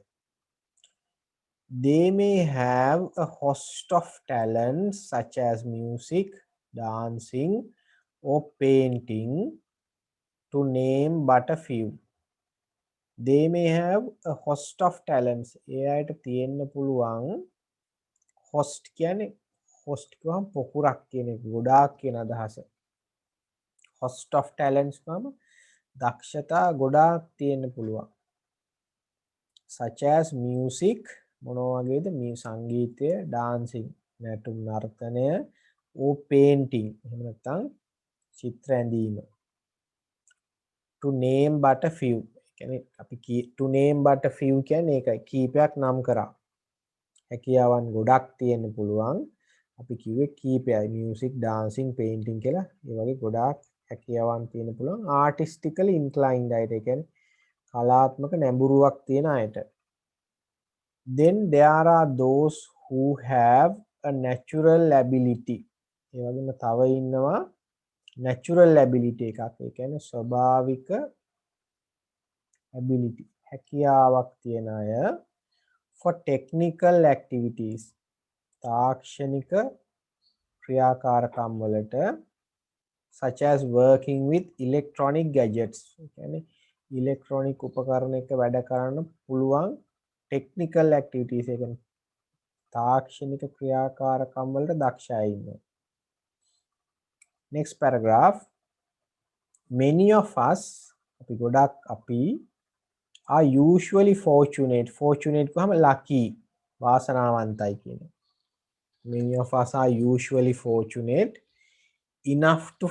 they may have a host of talents such as music dancing or painting to name but a few they may have a host of talents ඒ අයට තියෙන්න පුළුවන් host කියන්නේ host කියවම පොකුරක් කියන එක ගොඩාක් කියන අදහස host of talents කියවම දක්ෂතා ගොඩාක් තියෙන්න පුළුවන් such as music මොනවා වගේද මේ සංගීතය dancing නැටුම් නර්තනය or painting එහෙම නැත්නම් චිත්‍ර ඇඳීම to name but a few කියන්නේ අපි to name but a few කියන්නේ ඒකයි කීපයක් නම් කරා හැකියාවන් ගොඩක් තියෙන්න පුළුවන් අපි කිව්වේ කීපයයි music dancing painting කියලා ඒ වගේ ගොඩාක් හැකියාවන් තියෙන්න පුළුවන් artistically inclined අයට ඒ කියන්නේ කලාත්මක නැඹුරුවක් තියෙන අයට then there are those who have a natural ability ඒ වගේම තව ඉන්නවා natural ability එකක් ඒ කියන්නේ ස්වභාවික ability හැකියාවක් තියෙන අය for technical activities තාක්ෂණික ක්‍රියාකාරකම් වලට such as working with electronic gadgets කියන්නේ ඉලෙක්ට්‍රොනික උපකරණ එක වැඩ කරන්න පුළුවන් ටෙක්නිකල් ඇක්ටිවිටීස් එක තාක්ෂණික ක්‍රියාකාරකම් වලට දක්ෂ අය ඉන්නවා. next paragraph many of us අපි ගොඩක් අපි are usually fortunate කොහම lucky වාසනාවන්තයි කියන. many of us are usually fortunate enough to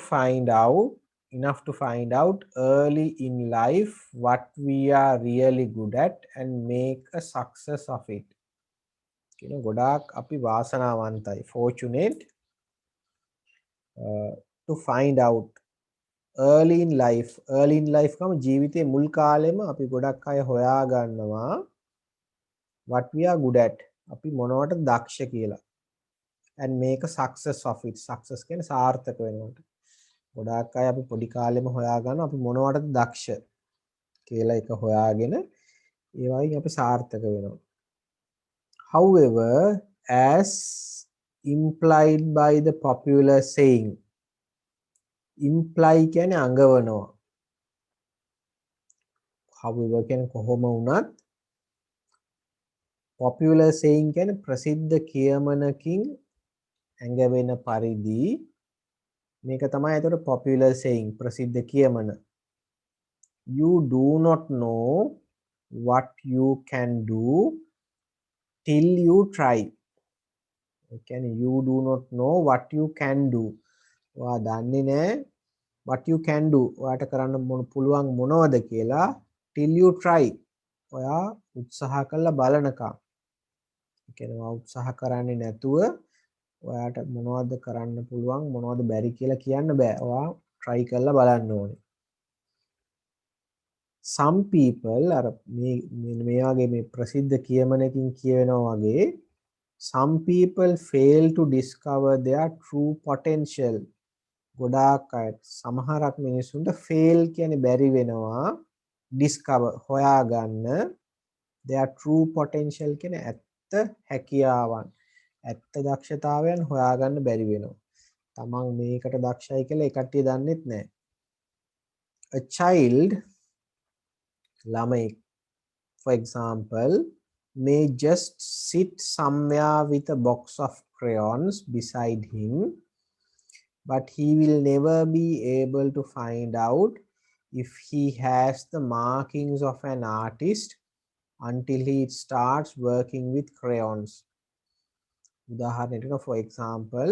find out early in life what we are really good at and make a success of it. කියන ගොඩාක් අපි වාසනාවන්තයි fortunate to find out early in life කම ජීවිතේ මුල් කාලෙම අපි ගොඩක් අය හොයා ගන්නවා what we are good at අපි මොනවට දක්ෂ කියලා and make a success of it success කියන්නේ සාර්ථක වෙනවට ගොඩාක් අය අපි පොඩි කාලෙම හොයා ගන්නවා අපි මොනවටද දක්ෂ කියලා එක හොයාගෙන ඒ වයින් අපි සාර්ථක වෙනවා however as implied by the popular saying imply කියන්නේ අඟවනවා however කියන්නේ කොහොම වුණත් popular saying කියන්නේ ප්‍රසිද්ධ කියමනකින් ඇඟවෙන පරිදි මේක තමයි ඒතකොට popular saying ප්‍රසිද්ධ කියමන you do not know what you can do till you try ඒ කියන්නේ you do not know what you can do ඔයා දන්නේ නැහැ what you can do ඔයාට කරන්න පුළුවන් මොනවද කියලා till you try ඔයා උත්සාහ කරලා බලනකම් ඒ කියන්නේ ඔයා උත්සාහ කරන්නේ නැතුව ඔයාට මොනවද කරන්න පුළුවන් මොනවද බැරි කියලා කියන්න බෑ ඔයා try කරලා බලන්න ඕනේ some people අර මේ වගේ මේ ප්‍රසිද්ධ කියමනකින් කියවෙනවා වගේ some people fail to discover their true potential ගොඩාක් අය සමහරක් මිනිස්සුන්ට fail කියන්නේ බැරි වෙනවා discover හොයාගන්න their true potential කියන්නේ ඇත්ත හැකියාවන් ඇත්ත දක්ෂතාවයන් හොයාගන්න බැරි වෙනවා තමන් මේකට දක්ෂයි කියලා ඒ කට්ටිය දන්නෙත් නැහැ a child ළමෙක් for example may just sit somewhere with a box of crayons beside him but he will never be able to find out if he has the markings of an artist until he starts working with crayons උදාහරණයකට for example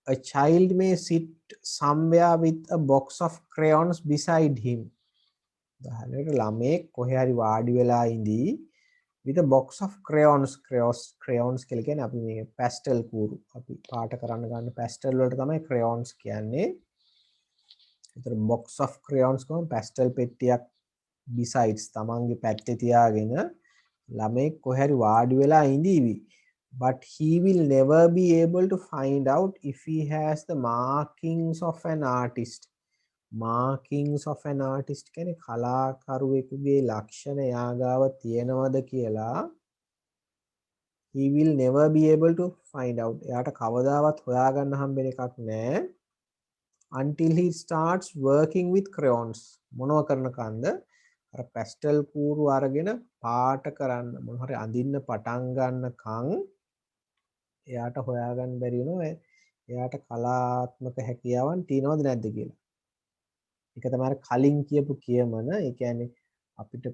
a child may sit somewhere with a box of crayons beside him උදාහරණයකට ළමෙක් කොහේ හරි වාඩි වෙලා ඉඳී with a box of crayons කියලා කියන්නේ අපි මේ pastel කූරු අපි පාට කරන්න ගන්න pastel වලට තමයි crayons කියන්නේ. ඒතර box of crayons කොහොම pastel පෙට්ටියක් besides තමන්ගේ පැත්තේ තියාගෙන ළමෙක් කොහේ හරි වාඩි වෙලා ඉඳීවි. But he will never be able to find out if he has the markings of an artist. markings of an artist කියන්නේ කලාකරුවෙකුගේ ලක්ෂණ යාගාව තියෙනවද කියලා he will never be able to find out එයාට කවදාවත් හොයාගන්න හම්බෙන එකක් නෑ until he starts working with crayons මොනව කරනකන්ද අර pastel කූරු අරගෙන පාට කරන්න මොන හරි අඳින්න පටන් ගන්නකම් එයාට හොයාගන්න බැරි වෙනවා එයාට කලාත්මක හැකියාවන් තියෙනවද නැද්ද කියලා ඒක තමයි කලින් කියපු කියමන ඒ කියන්නේ අපිට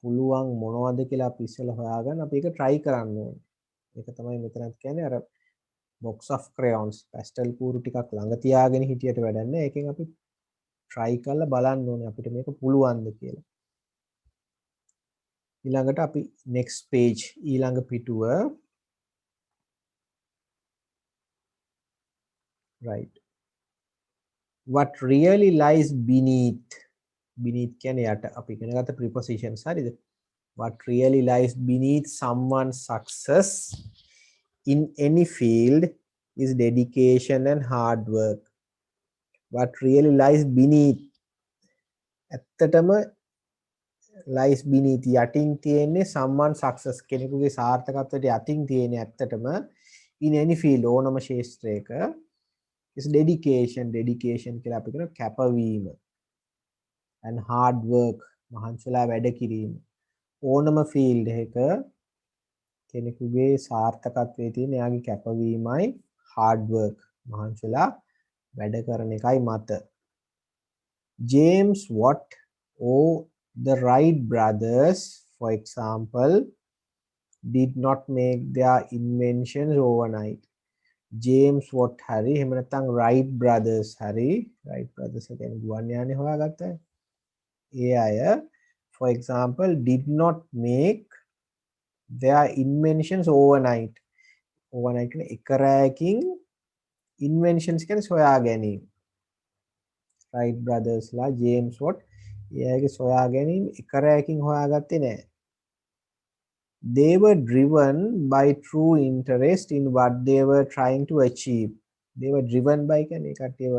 පුළුවන් මොනවද කියලා අපි ඉස්සෙල්ලා හොයාගන්න අපි ඒක try කරන්න ඕනේ. ඒක තමයි මෙතනත් කියන්නේ අර box of crayons pastel කූරු ටිකක් ළඟ තියාගෙන හිටියට වැඩක් නැහැ. ඒකෙන් අපි try කරලා බලන්න ඕනේ අපිට මේක පුළුවන්ද කියලා. ඊළඟට අපි next page ඊළඟ පිටුව right what really lies beneath කියන්නේ යට අපි ඉගෙන ගත්ත prepositions හරිද what really lies beneath someone's success in any field is dedication and hard work what really lies beneath ඇත්තටම lies beneath යටින් තියෙන්නේ someone success කෙනෙකුගේ සාර්ථකත්වයට යටින් තියෙන්නේ ඇත්තටම in any field ඕනම ශාස්ත්‍රයක is dedication කියලා අපි කියන කැපවීම and hard work මහන්සිලා වැඩ කිරීම ඕනම ෆීල්ඩ් එකක කෙනෙකුගේ සාර්ථකත්වයේ තියෙන එයාගේ කැපවීමයි hard work මහන්සිලා වැඩ කරන එකයි මත James Watt or the Wright brothers for example did not make their inventions overnight James Watt hari එහෙම නැත්නම් Wright brothers hari Wright brothers කියන්නේ ගුවන් යානේ හොයාගත්තා ඒ අය for example did not make their inventions overnight කියන්නේ එක රැයකින් inventions කියන්නේ සොයා ගැනීම Wright brothers ලා James Watt එයාගේ සොයා ගැනීම එක රැයකින් හොයාගත්තේ නෑ They were driven by true interest in what they were trying to achieve. They were driven by කියන්නේ කට්ටියව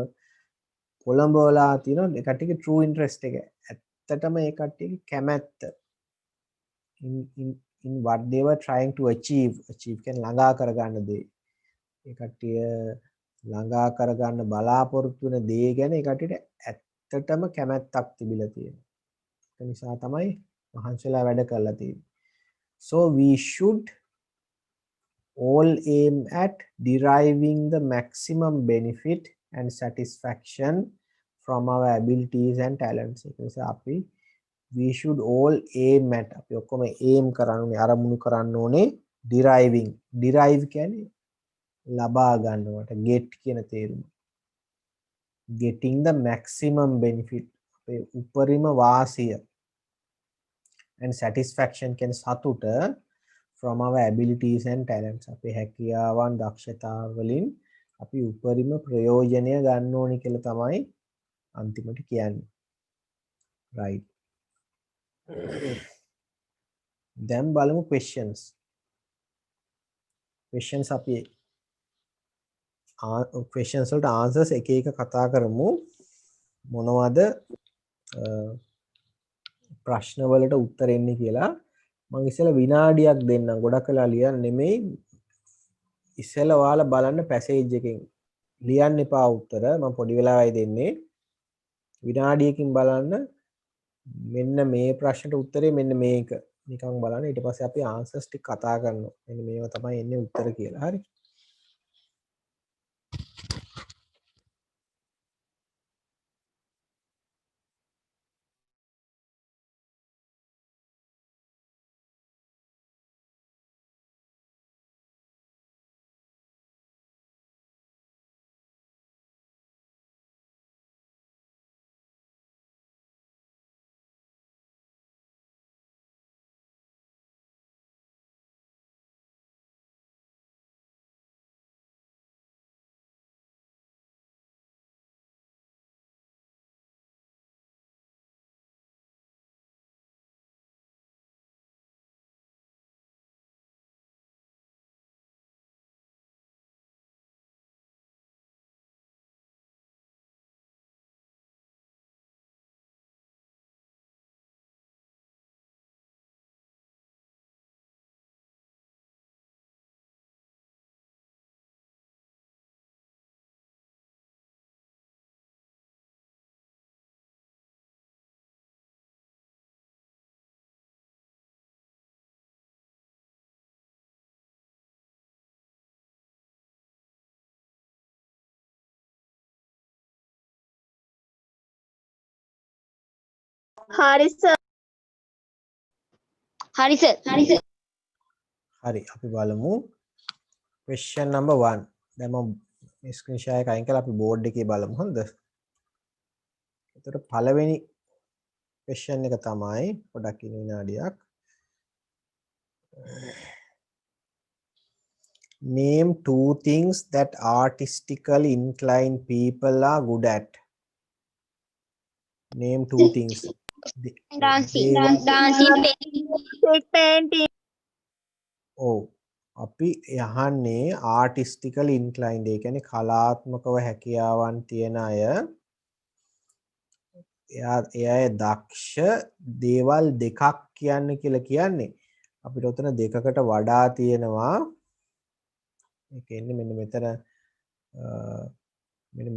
කොළඹවලා තියෙනවා ඒ කට්ටියගේ true interest එක. ඇත්තටම ඒ කට්ටියගේ කැමැත්ත. In what they were trying to achieve. Achieve කියන්නේ ළඟා කරගන්න දේ. ඒ කට්ටිය ළඟා කරගන්න බලාපොරොත්තු වෙන දේ ගැන ඒ කට්ටියට ඇත්තටම කැමැත්තක් තිබිලා තියෙනවා. ඒ නිසා තමයි මහන්සිලා වැඩ කරලා තියෙන්නේ. So we should all aim at deriving the maximum benefit and satisfaction from our abilities and talents. We should all aim at අපි ඔක්කොම aim කරන්න ඕනේ අරමුණු කරන්න ඕනේ deriving. Derive කියන්නේ ලබා ගන්නවට get කියන තේරුම. Getting the maximum benefit අපේ උපරිම වාසිය and satisfaction can සතුට from our abilities and talents අපේ හැකියාවන් දක්ෂතා වලින් අපි උපරිම ප්‍රයෝජනය ගන්න ඕනි කියලා තමයි අන්තිමට කියන්නේ right දැන් බලමු questions අපි questions වලට answers එක එක කතා කරමු මොනවද ප්‍රශ්න වලට උත්තර එන්නේ කියලා මම ඉස්සෙල්ලා විනාඩියක් දෙන්නම් ගොඩක් වෙලා ලියන්න නෙමෙයි ඉස්සෙල්ලා ඔයාලා බලන්න පැසේජ් එකෙන් ලියන්න එපා උත්තර මම පොඩි වෙලාවයි දෙන්නේ විනාඩියකින් බලන්න මෙන්න මේ ප්‍රශ්නට උත්තරේ මෙන්න මේක නිකන් බලන්න ඊට පස්සේ අපි ආන්සර්ස් ටික කතා කරනවා මෙන්න මේවා තමයි එන්නේ උත්තර කියලා හරි හරි සර්. හරි සර්. හරි අපි බලමු question number 1 දැන් මම මේ ස්ක්‍රීන් ෂෙයා එක අයින් කරලා අපි බෝඩ් එකේ බලමු හරිද එතකොට පළවෙනි question එක තමයි පොඩක් ඉන්න විනාඩියක් name two things that artistically inclined people are good at name two things Dancing. painting. ඔව් අපි යහන්නේ artistically inclined ඒ කියන්නේ කලාත්මකව හැකියාවන් තියෙන අය එයා දක්ෂ දේවල් දෙකක් කියන්න කියලා කියන්නේ අපිට උතන දෙකකට වඩා තියෙනවා ඒ කියන්නේ මෙන්න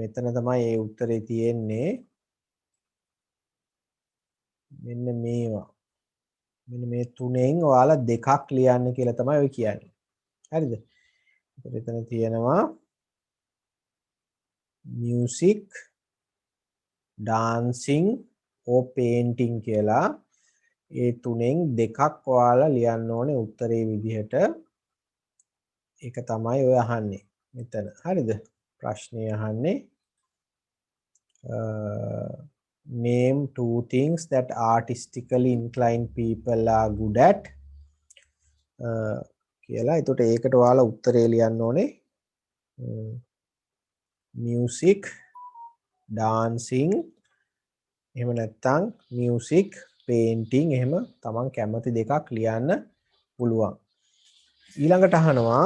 මෙතන තමයි ඒ උත්තරේ තියෙන්නේ මෙන්න මේවා. මෙන්න මේ තුනෙන් ඔයාලා දෙකක් ලියන්න කියලා තමයි ඔය කියන්නේ. හරිද? එතන තියෙනවා music, dancing or painting කියලා. ඒ තුනෙන් දෙකක් ඔයාලා ලියන්න ඕනේ උත්තරේ විදිහට. ඒක තමයි ඔය අහන්නේ මෙතන. හරිද? ප්‍රශ්නේ අහන්නේ name two things that artistically inclined people are good at කියලා. එතකොට ඒකට ඔයාලා උත්තරේ ලියන්න ඕනේ music, dancing, එහෙම නැත්නම් music, painting, එහෙම තමන් කැමති දෙකක් ලියන්න පුළුවන්. ඊළඟට අහනවා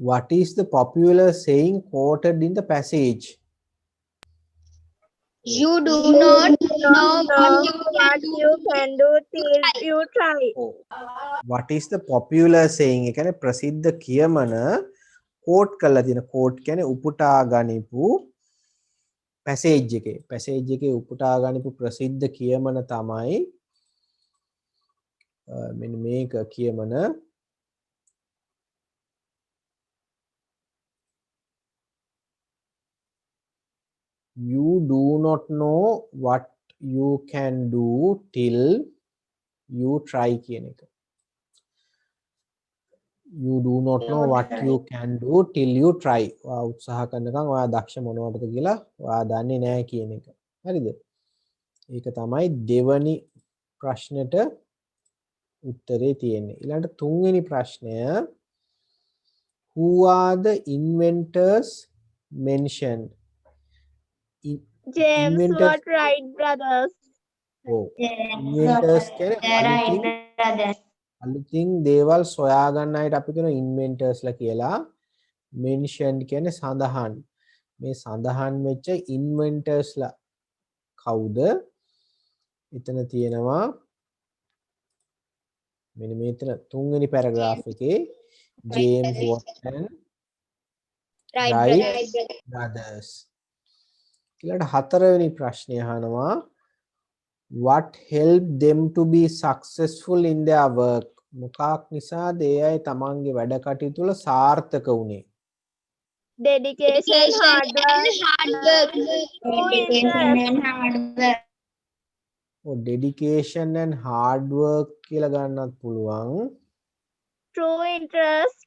what is the popular saying quoted in the passage? You do not know what you what you can do till you try. what is the popular saying? ඒ කියන්නේ ප්‍රසිද්ධ කියමන quote කරලා තියෙන. quote කියන්නේ උපුටා ගනිපු passage එකේ උපුටා ගනිපු ප්‍රසිද්ධ කියමන තමයි මෙන්න මේක කියමන. You do not know what you can do till you try කියන එක. You do not know what you can do till you try. ඔයා උත්සාහ කරනකම් ඔයා දක්ෂ මොනවටද කියලා ඔයා දන්නේ නැහැ කියන එක. හරිද? ඒක තමයි දෙවනි ප්‍රශ්නෙට උත්තරේ තියෙන්නේ. ඊළඟට තුන්වෙනි ප්‍රශ්නය who are the inventors mentioned? James Inventors. Watt Wright brothers. ඔව්. inventors කියන්නේ අලුතින් දේවල් සොයා ගන්න අයට අපි කියන inventors කියලා. mentioned කියන්නේ සඳහන්. මේ සඳහන් වෙච්ච inventors ලා කවුද? එතන තියෙනවා මෙන්න මෙතන තුන්වෙනි පැරග්‍රාෆ් එකේ James Watt and Wright brothers. ඊළඟ හතරවෙනි ප්‍රශ්නය අහනවා what helped them to be successful in their work? මොකක් නිසාද ඒ අය තමන්ගේ වැඩ කටයුතු වල සාර්ථක වුණේ? Dedication, hard work. dedication and hard work කියලා ගන්නත් පුළුවන්. True interest.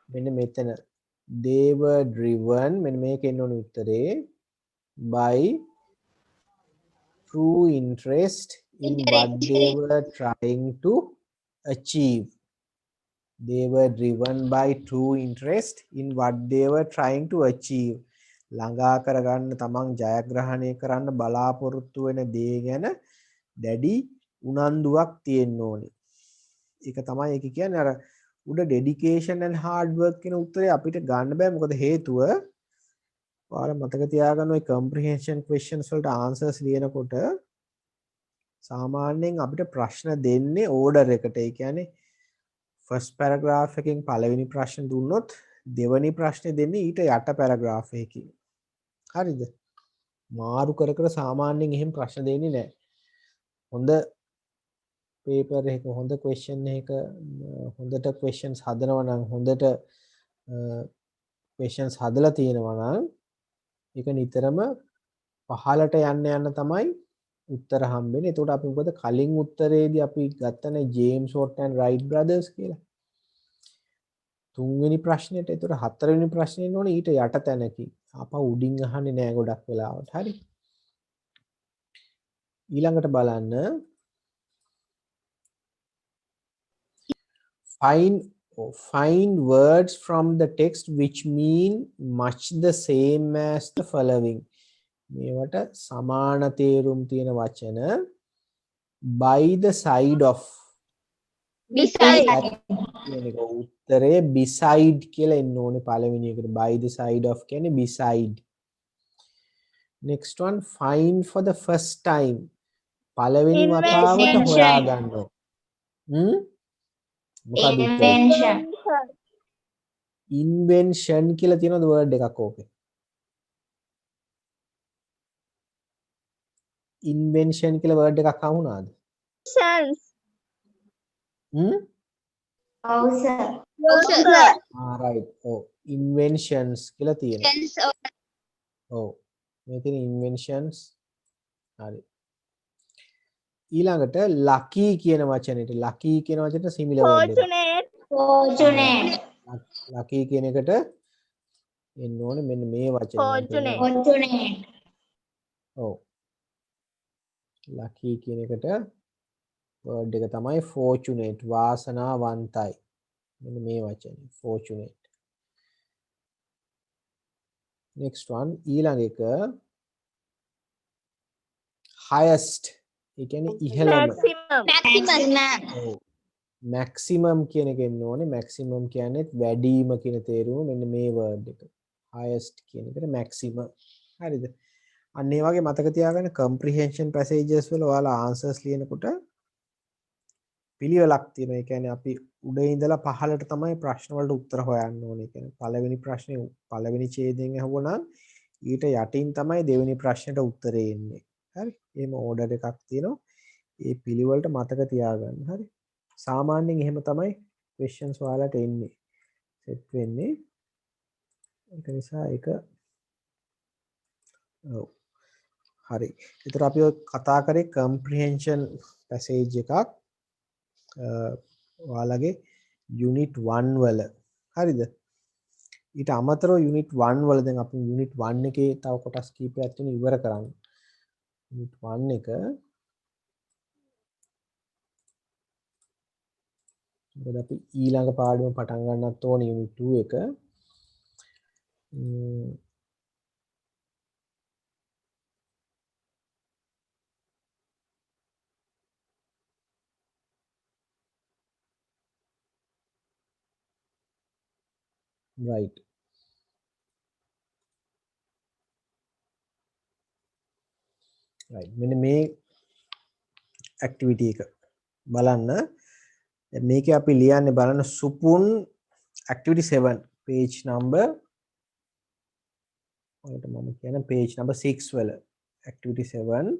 මෙන්න මෙතන they were driven මෙන්න මේක එන්න ඕනේ උත්තරේ by true interest in what they were trying to achieve. They were driven by true interest in what they were trying to achieve. ළඟා කරගන්න තමන් ජයග්‍රහණය කරන්න බලාපොරොත්තු වෙන දේ ගැන දැඩි උනන්දුවක් තියෙන්න ඕනේ. ඒක තමයි ඒක කියන්නේ අර උඩ dedication and hard work කියන උත්තරේ අපිට ගන්න බෑ මොකද හේතුව ඔයාලා මතක තියාගන්න ওই comprehension questions වලට answers ලියනකොට සාමාන්‍යයෙන් අපිට ප්‍රශ්න දෙන්නේ order එකට. ඒ කියන්නේ first paragraph එකෙන් පළවෙනි ප්‍රශ්න දුන්නොත් දෙවෙනි ප්‍රශ්නේ දෙන්නේ ඊට යට paragraph එකකින්. හරිද? මාරු කර කර සාමාන්‍යයෙන් එහෙම ප්‍රශ්න දෙන්නේ නැහැ. හොඳ paper එක හොඳ question එක හොඳට questions හදනවා නම් හොඳට questions හදලා තියෙනවා නම් ඒක නිතරම පහලට යන්න යන්න තමයි උත්තර හම්බෙන්නේ. එතකොට අපි මොකද කලින් උත්තරේදී අපි ගත්තනේ James Watt and Wright brothers කියලා. තුන්වෙනි ප්‍රශ්නෙට එතකොට හතරවෙනි ප්‍රශ්නේ එන්න ඕනේ ඊට යට තැනකින්. අපා උඩින් අහන්නේ නෑ ගොඩක් වෙලාවට. හරි. ඊළඟට බලන්න find words from the text which mean much the same as the following. මේවට සමාන තේරුම් තියෙන වචන by the side of beside කියන එක උත්තරේ beside කියලා එන්න ඕනේ පළවෙනි එකට. by the side of කියන්නේ beside. next one find for the first time පළවෙනි වතාවට හොයා ගන්නවා. මොකද invention කියලා තියෙනවද word එකක් ඕකේ? invention කියලා word එකක් හමුනාද? Sense. Oh, sir. Yes, sir. right. ඔව් inventions කියලා තියෙනවා. Sense of ඔව් මේ තියෙන inventions හරි. ඊළඟට lucky කියන වචනේට lucky කියන වචනේට similar word එකක්. Fortunate. fortunate. lucky කියන එකට එන්න ඕනේ මෙන්න මේ වචනේ. Fortunate. Fortunate. ඔව් lucky කියන එකට word එක තමයි fortunate වාසනාවන්තයි. මෙන්න මේ වචනේ fortunate. next one ඊළඟ එක highest ඒ කියන්නේ ඉහළම. Maximum. Maximum. ඔව් maximum කියන එක එන්න ඕනේ. maximum කියන්නේ වැඩිම කියන තේරුම මෙන්න මේ word එක. highest කියන එකට maximum. හරිද? අන්න ඒ වගේ මතක තියාගන්න comprehension passages වල ඔයාලා answers ලියනකොට පිළිවෙලක් තියෙනවා. ඒ කියන්නේ අපි උඩ ඉඳලා පහළට තමයි ප්‍රශ්න වලට උත්තර හොයන්න ඕනේ. ඒ කියන්නේ පළවෙනි ප්‍රශ්නේ පළවෙනි ඡේදයෙන් අහුවනම් ඊට යටින් තමයි දෙවෙනි ප්‍රශ්නෙට උත්තරේ එන්නේ. හරි? එහෙම ඕඩර් එකක් තියෙනවා. ඒ පිළිවෙලට මතක තියාගන්න. හරි? සාමාන්‍යයෙන් එහෙම තමයි questions ඔයාලට එන්නේ. සෙට් වෙන්නේ. ඒක නිසා ඒක ඔව්. හරි. ඒතර අපි ඔය කතා කරේ comprehension passage එකක් ඔයාලගේ unit 1 වල. හරිද? ඊට අමතරව unit 1 වල දැන් අපි unit 1 එකේ තව කොටස් කීපයක් තියෙන ඉවර කරන්න. unit 1 එක මොකද අපි ඊළඟ පාඩම පටන් ගන්නත් ඕනේ unit 2 එක. right. right. මෙන්න මේ activity එක බලන්න. දැන් මේකේ අපි ලියන්නේ බලන්න සුපුන් activity 7 page number ඔයාලට මම කියන page number 6 වල activity 7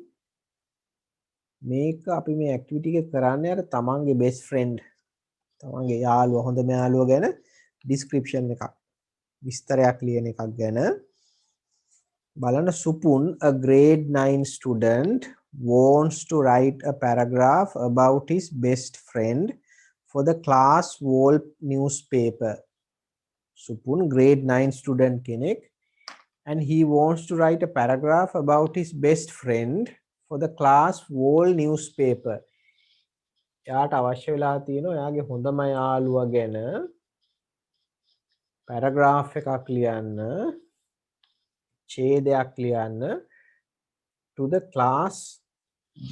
මේක අපි මේ activity එක කරන්නේ අර තමන්ගේ best friend තමන්ගේ යාළුවා හොඳම යාළුවා ගැන description එකක් විස්තරයක් ලියන එකක් ගැන බලන්න Supun a grade 9 student wants to write a paragraph about his best friend for the class wall newspaper. Supun grade 9 student කෙනෙක් and he wants to write a paragraph about his best friend for the class wall newspaper. එයාට අවශ්‍ය වෙලා තියෙනවා එයාගේ හොඳම යාළුවා ගැන paragraph එකක් ලියන්න ඡේදයක් ලියන්න to the class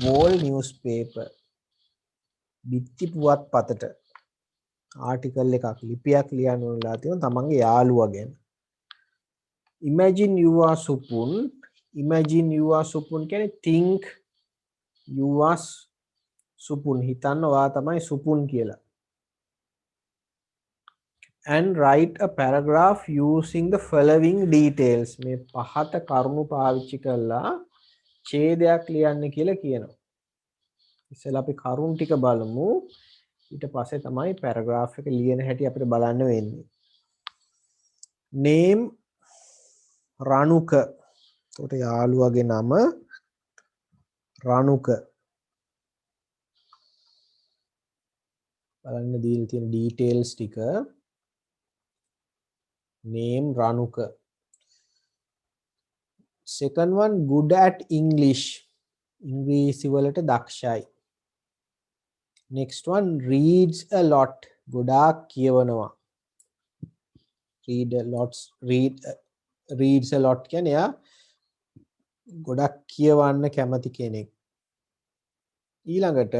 wall newspaper. බිත්ති පුවත් පතට ආටිකල් එකක් ලිපියක් ලියන්න ඕනලා තියෙනවා තමන්ගේ යාළුවා ගැන. imagine you are Supun. imagine you are Supun කියන්නේ think you are Supun. හිතන්න ඔයා තමයි Supun කියලා. and write a paragraph using the following details. මේ පහත කරුණු පාවිච්චි කරලා ඡේදයක් ලියන්න කියලා කියනවා. ඉතින් අපි කරුණු ටික බලමු. ඊට පස්සේ තමයි paragraph එක ලියන හැටි අපිට බලන්න වෙන්නේ. name රණුක. උට යාළුවාගේ නම රණුක. බලන්න දීලා තියෙන details ටික. name රණුක. second one good at English. ඉංග්‍රීසි වලට දක්ෂයි. next one reads a lot. ගොඩාක් කියවනවා. reads a lot කියන්නේ එයා ගොඩක් කියවන්න කැමති කෙනෙක්. ඊළඟට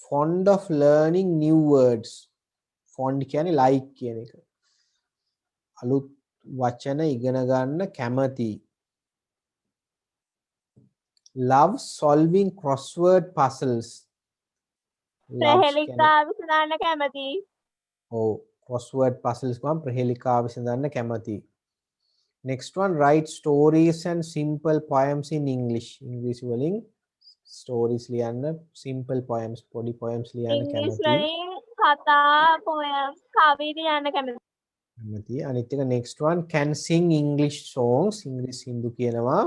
fond of learning new words. fond කියන්නේ like කියන එක. අලුත් වචන ඉගෙන ගන්න කැමති. love solving crossword puzzles. ප්‍රහෙලිකා විසඳන්න කැමති. crossword puzzles ගම ප්‍රහෙලිකා විසඳන්න කැමති. Next one, write stories and simple poems in English. English වලින් stories ලියන්න, simple poems, පොඩි poems ලියන්න English කැමති. වලින් කතා poems කවි ලියන්න කැමති. කැමති. අනිත් එක next one, can sing English songs. English Hindu කියනවා.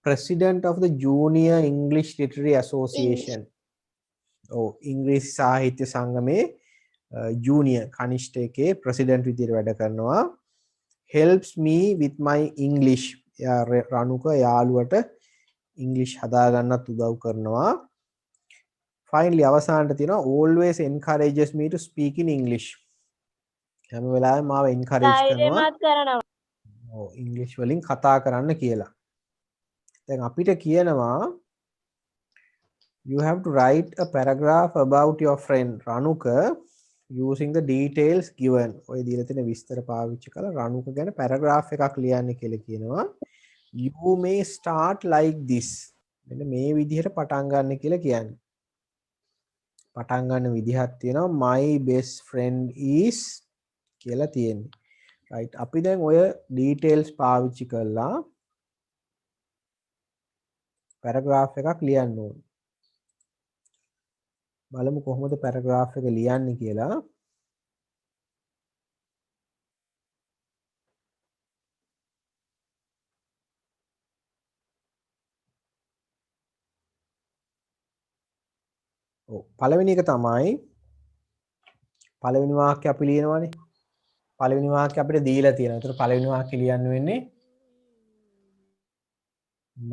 President of the Junior English Literary Association. ඔව් ඉංග්‍රීසි සාහිත්‍ය සංගමේ ජූනියර් කනිෂ්ඨ එකේ ප්‍රෙසිඩන්ට් විදියට වැඩ කරනවා. helps me with my English. රණුක යාළුවට ඉංග්‍රීසි හදා ගන්නත් උදව් කරනවා. finally අවසානට තියෙනවා always encourages me to speak in English. හැම වෙලාවෙම මාව encourage කරනවා ධෛර්යමත් කරනවා. ඔව් ඉංග්‍රීසි වලින් කතා කරන්න කියලා. දැන් අපිට කියනවා you have to write a paragraph about your friend Ranuka using the details given. ඔය දීලා තියෙන විස්තර පාවිච්චි කරලා රණුක ගැන paragraph එකක් ලියන්න කියලා කියනවා. You may start like this. මෙන්න මේ විදිහට පටන් ගන්න කියලා කියන්නේ. පටන් ගන්න විදිහක් තියෙනවා my best friend is කියලා තියෙන්නේ. right අපි දැන් ඔය details පාවිච්චි කරලා paragraph එකක් ලියන්න ඕනේ. බලමු කොහොමද paragraph එක ලියන්නේ කියලා. ඔව් පළවෙනි එක තමයි පළවෙනි වාක්‍යය අපි ලියනවානේ. පළවෙනි වාක්‍යය අපිට දීලා තියෙනවා. ඒතර පළවෙනි වාක්‍යය ලියන්න වෙන්නේ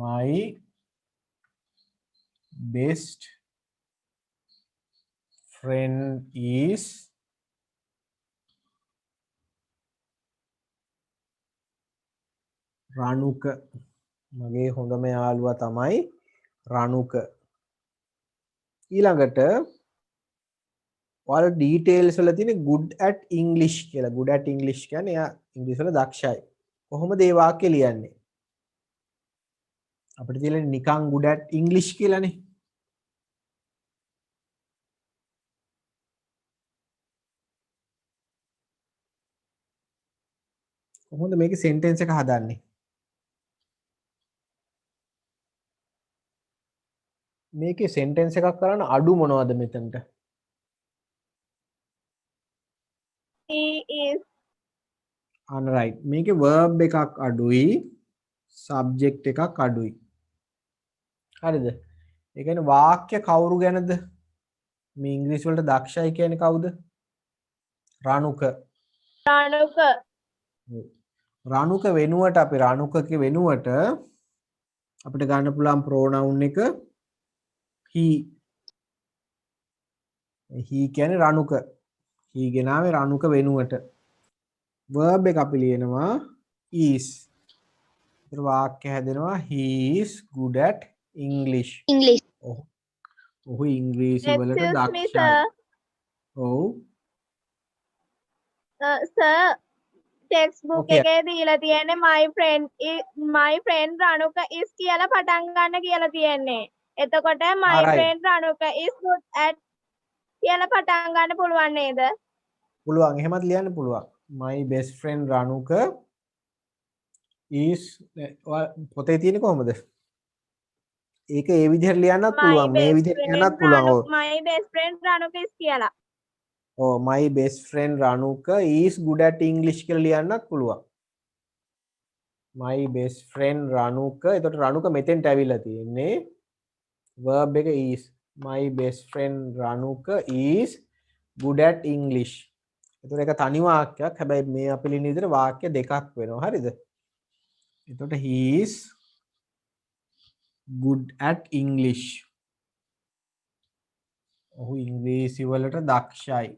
my best friend is Ranuka. මගේ හොඳම යාළුවා තමයි රණුක. ඊළඟට ඔයාලා details වල තියෙන good at English කියලා. good at English කියන්නේ එයා ඉංග්‍රීසි වල දක්ෂයි. කොහොමද මේ වාක්‍ය ලියන්නේ? අපිට තියෙන්නේ නිකන් good at English කියලානේ. කොහොමද මේකේ sentence එක හදන්නේ? මේකේ sentence එකක් කරන්න අඩු මොනවද මෙතනට? He is right. මේකේ verb එකක් අඩුයි, subject එකක් අඩුයි. හරිද? ඒ කියන්නේ වාක්‍ය කවුරු ගැනද? මේ ඉංග්‍රීසි වලට දක්ෂයි කියන්නේ කවුද? රණුක. Ranuka. රණුක වෙනුවට අපි රණුකගේ වෙනුවට අපිට ගන්න පුළුවන් pronoun එක he. he කියන්නේ රණුක. he ගෙනාවේ රණුක වෙනුවට. verb එක අපි ලියනවා is. ඒතර වාක්‍ය හැදෙනවා he is good at English. English. ඔහු ඉංග්‍රීසි වලට Excuse me, දක්ෂයි. sir. ඔව්. Sir, textbook Okay. එකේ දීලා තියෙන්නේ my friend Ranuka is කියලා පටන් ගන්න කියලා තියෙන්නේ. එතකොට my right. friend Ranuka is good at කියලා පටන් ගන්න පුළුවන් නේද? පුළුවන්. එහෙමත් ලියන්න පුළුවන්. my best friend Ranuka is පොතේ තියෙන්නේ කොහමද? ඒක ඒ විදිහට ලියන්නත් පුළුවන්. මේ විදිහට ලියන්නත් පුළුවන්. ඔව්. my best friend Ranuka is කියලා. ඔව් my best friend Ranuka is good at English කියලා ලියන්නත් පුළුවන්. my best friend Ranuka. එතකොට රණුක මෙතෙන්ට ඇවිල්ලා තියෙන්නේ. verb එක is. my best friend Ranuka is good at English. එතකොට ඒක තනි වාක්‍යයක්. හැබැයි මේ අපි ලියන විදිහට වාක්‍ය දෙකක් වෙනවා. හරිද? එතකොට he is good at English. ඔහු ඉංග්‍රීසි වලට දක්ෂයි.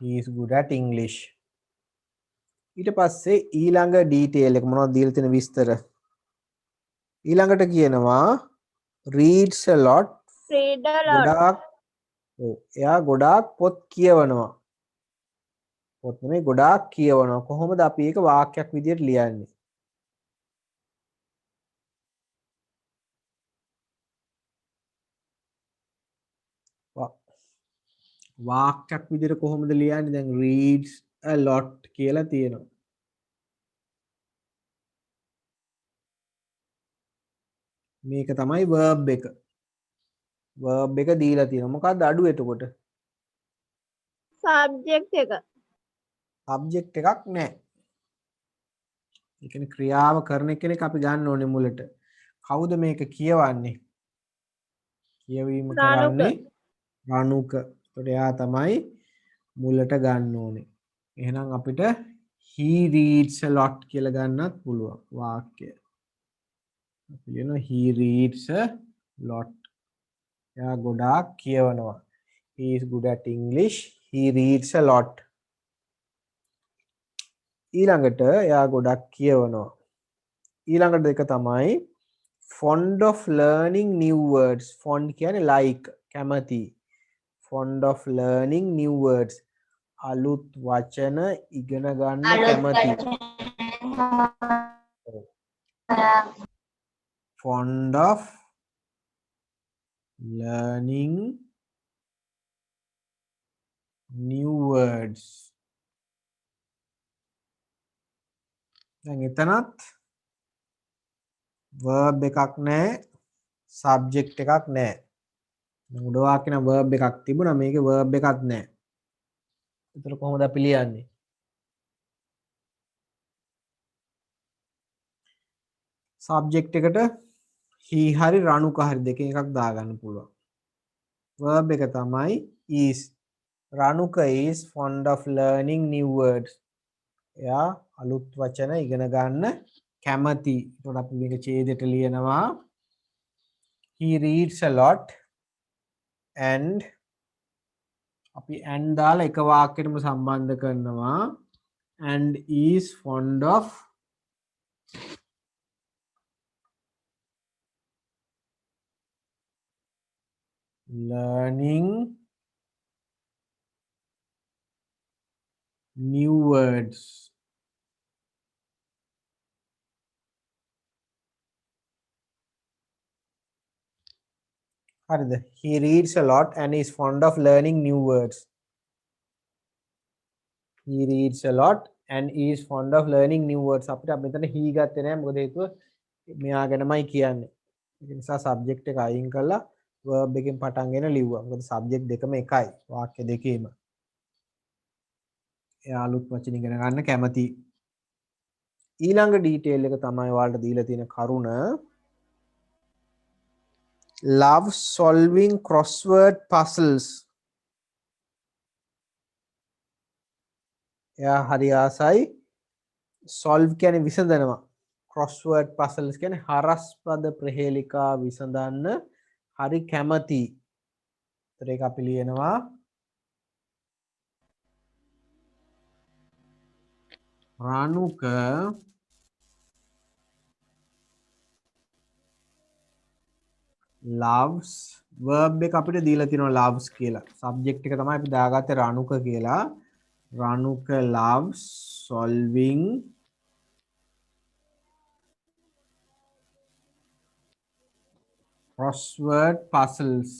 he is good at English. ඊට පස්සේ ඊළඟ detail එක මොනවද දීලා තියෙන විස්තර? ඊළඟට කියනවා reads a lot. Read a lot. ගොඩාක් ඔව් එයා ගොඩාක් පොත් කියවනවා. පොත් නෙමෙයි ගොඩාක් කියවනවා. කොහොමද අපි ඒක වාක්‍යයක් විදියට ලියන්නේ? වාක්‍යයක් විදිහට කොහොමද ලියන්නේ? දැන් reads a lot කියලා තියෙනවා. මේක තමයි verb එක. verb එක දීලා තියෙනවා. මොකක්ද අඩු එතකොට? subject එක. subject එකක් නැහැ. ඒ කියන්නේ ක්‍රියාව කරන කෙනෙක් අපි ගන්න ඕනේ මුලට. කවුද මේක කියවන්නේ? කියවීම රානුක. කරන්නේ රණුක. ඒකට එයා තමයි මුලට ගන්න ඕනේ. එහෙනම් අපිට he reads a lot කියලා ගන්නත් පුළුවන් වාක්‍යය. අපි කියනවා he reads a lot. එයා ගොඩාක් කියවනවා. He is good at English. He reads a lot. ඊළඟට එයා ගොඩක් කියවනවා. ඊළඟට දෙක තමයි fond of learning new words. fond කියන්නේ like කැමති. fond of learning new words. අලුත් වචන ඉගෙන ගන්න කැමති. fond of learning new words. දැන් එතනත් verb එකක් නැහැ, subject එකක් නැහැ. උඩ වාක්‍යෙ නම් verb එකක් තිබුණා, මේකේ verb එකක් නැහැ. ඒතර කොහොමද අපි ලියන්නේ? subject එකට he හරි රණුක හරි දෙකෙන් එකක් දාගන්න පුළුවන්. verb එක තමයි is. රණුක is fond of learning new words. එයා අලුත් වචන ඉගෙන ගන්න කැමති. ඒකට අපි මේක ඡේදයට ලියනවා he reads a lot and අපි and දාලා එක වාක්‍යෙටම සම්බන්ධ කරනවා and is fond of learning new words. හරිද? He reads a lot and is fond of learning new words. He reads a lot and is fond of learning new words. අපිට මෙතන he ගත්තේ නැහැ මොකද හේතුව මෙයා ගැනමයි කියන්නේ. ඒ නිසා subject එක අයින් කරලා verb එකෙන් පටන් ගෙන ලිව්වා. මොකද subject දෙකම එකයි වාක්‍ය දෙකේම. එයා අලුත් වචන ඉගෙන ගන්න කැමති. ඊළඟ detail එක තමයි ඔයාලට දීලා තියෙන කරුණ love solving crossword puzzles. එයා හරි ආසයි solve කියන්නේ විසඳනවා. crossword puzzles කියන්නේ හරස්පද ප්‍රහේලිකා විසඳන්න හරි කැමති. ඒතර ඒක අපි ලියනවා රානුක loves verb එක අපිට දීලා තියෙනවා loves කියලා. subject එක තමයි අපි දාගත්තේ රානුක කියලා. රානුක loves solving crossword puzzles.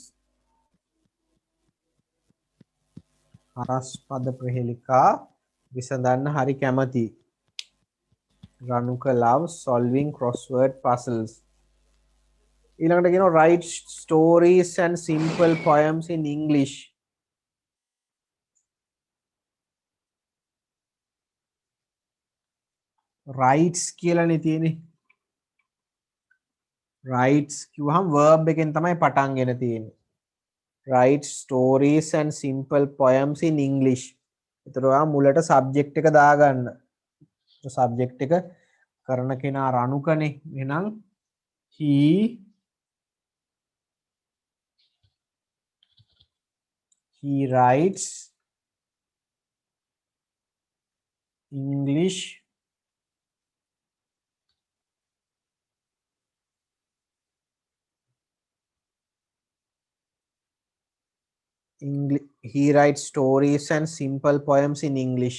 හරස්පද ප්‍රහේලිකා විසඳන්න හරි කැමති. රානුක loves solving crossword puzzles. ඊළඟට කියනවා write stories and simple poems in English. writes කියලානේ තියෙන්නේ. writes කිව්වහම verb එකෙන් තමයි පටන් ගෙන තියෙන්නේ. write stories and simple poems in English. ඒතර ඔයා මුලට subject එක දාගන්න. subject එක කරන කෙනා රණුකනේ. එහෙනම් he writes English he writes stories and simple poems in English.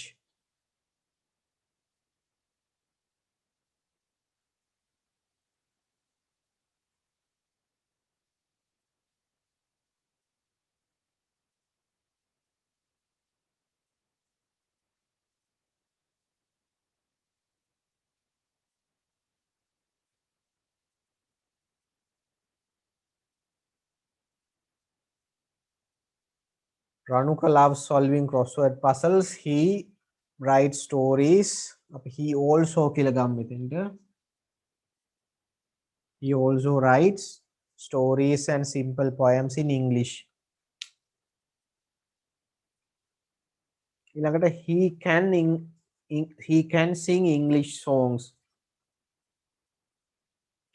Ranuka loves solving crossword puzzles. He writes stories. He also he also writes stories and simple poems in English. He can sing English songs.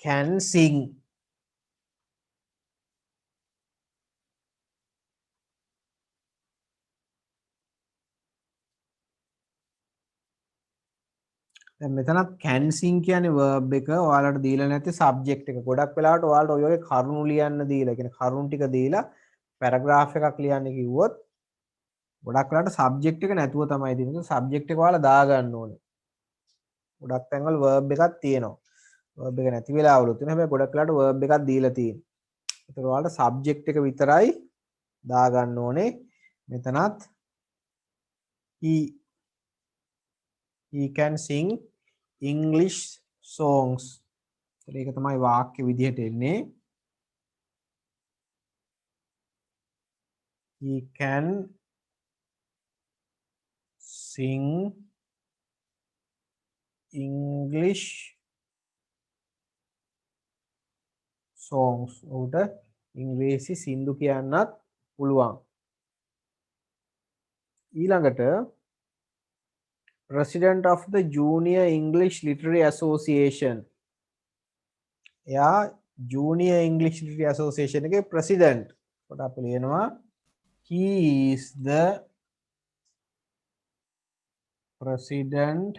Can sing. මෙතනත් can sing කියන්නේ verb එක ඔයාලට දීලා නැති subject එක. ගොඩක් වෙලාවට ඔයාලට ඔය වගේ කරුණු ලියන්න දීලා, කියන්නේ කරුණු ටික දීලා paragraph එකක් ලියන්න කිව්වොත් ගොඩක් වෙලාවට subject එක නැතුව තමයි දෙන්නේ. subject එක ඔයාලා දාගන්න ඕනේ. ගොඩක් තැන්වල verb එකක් තියෙනවා. verb එක නැති වෙලාවලුත් තියෙනවා. හැබැයි ගොඩක් වෙලාවට verb එකක් දීලා තියෙනවා. ඒතර ඔයාලට subject එක විතරයි දාගන්න ඕනේ. මෙතනත් he can sing English songs. ඒක තමයි වාක්‍ය විදිහට එන්නේ. He can sing English songs. උට ඉංග්‍රීසි සින්දු කියන්නත් පුළුවන්. ඊළඟට President of the Junior English Literary Association. එයා Junior English Literary Association එකේ president. කොට අපි ලියනවා he is the president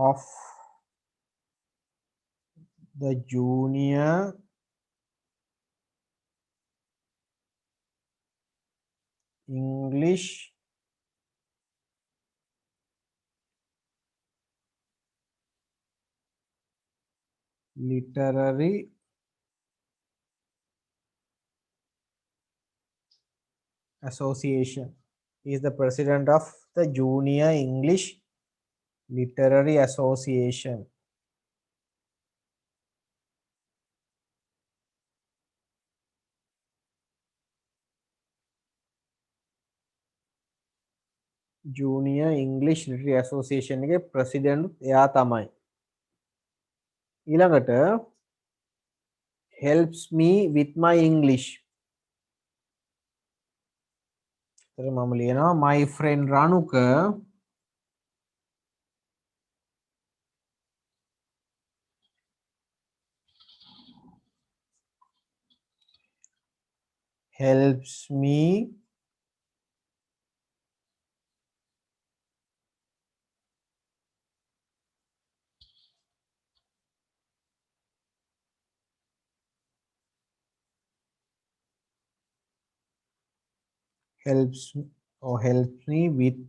of the Junior English Literary Association. He is the president of the Junior English Literary Association. Junior English Literary Association එකේ president එයා තමයි. ඊළඟට helps me with my English. ඒතර මම ලියනවා my friend Ranuka helps me helps me with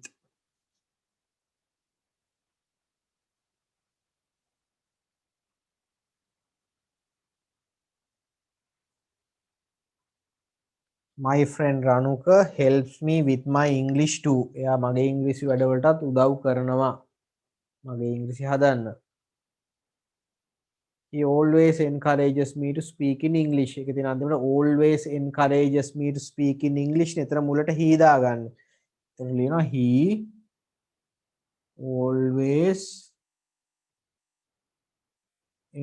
my friend Ranuka helps me with my English too. එයා මගේ ඉංග්‍රීසි වැඩවලටත් උදව් කරනවා. මගේ ඉංග්‍රීසි හදන්න. He always encourages me to speak in English. ඒක තියෙන අන්තිමට always encourages me to speak in English. නේතර මුලට he දාගන්න. එතන ලියනවා he always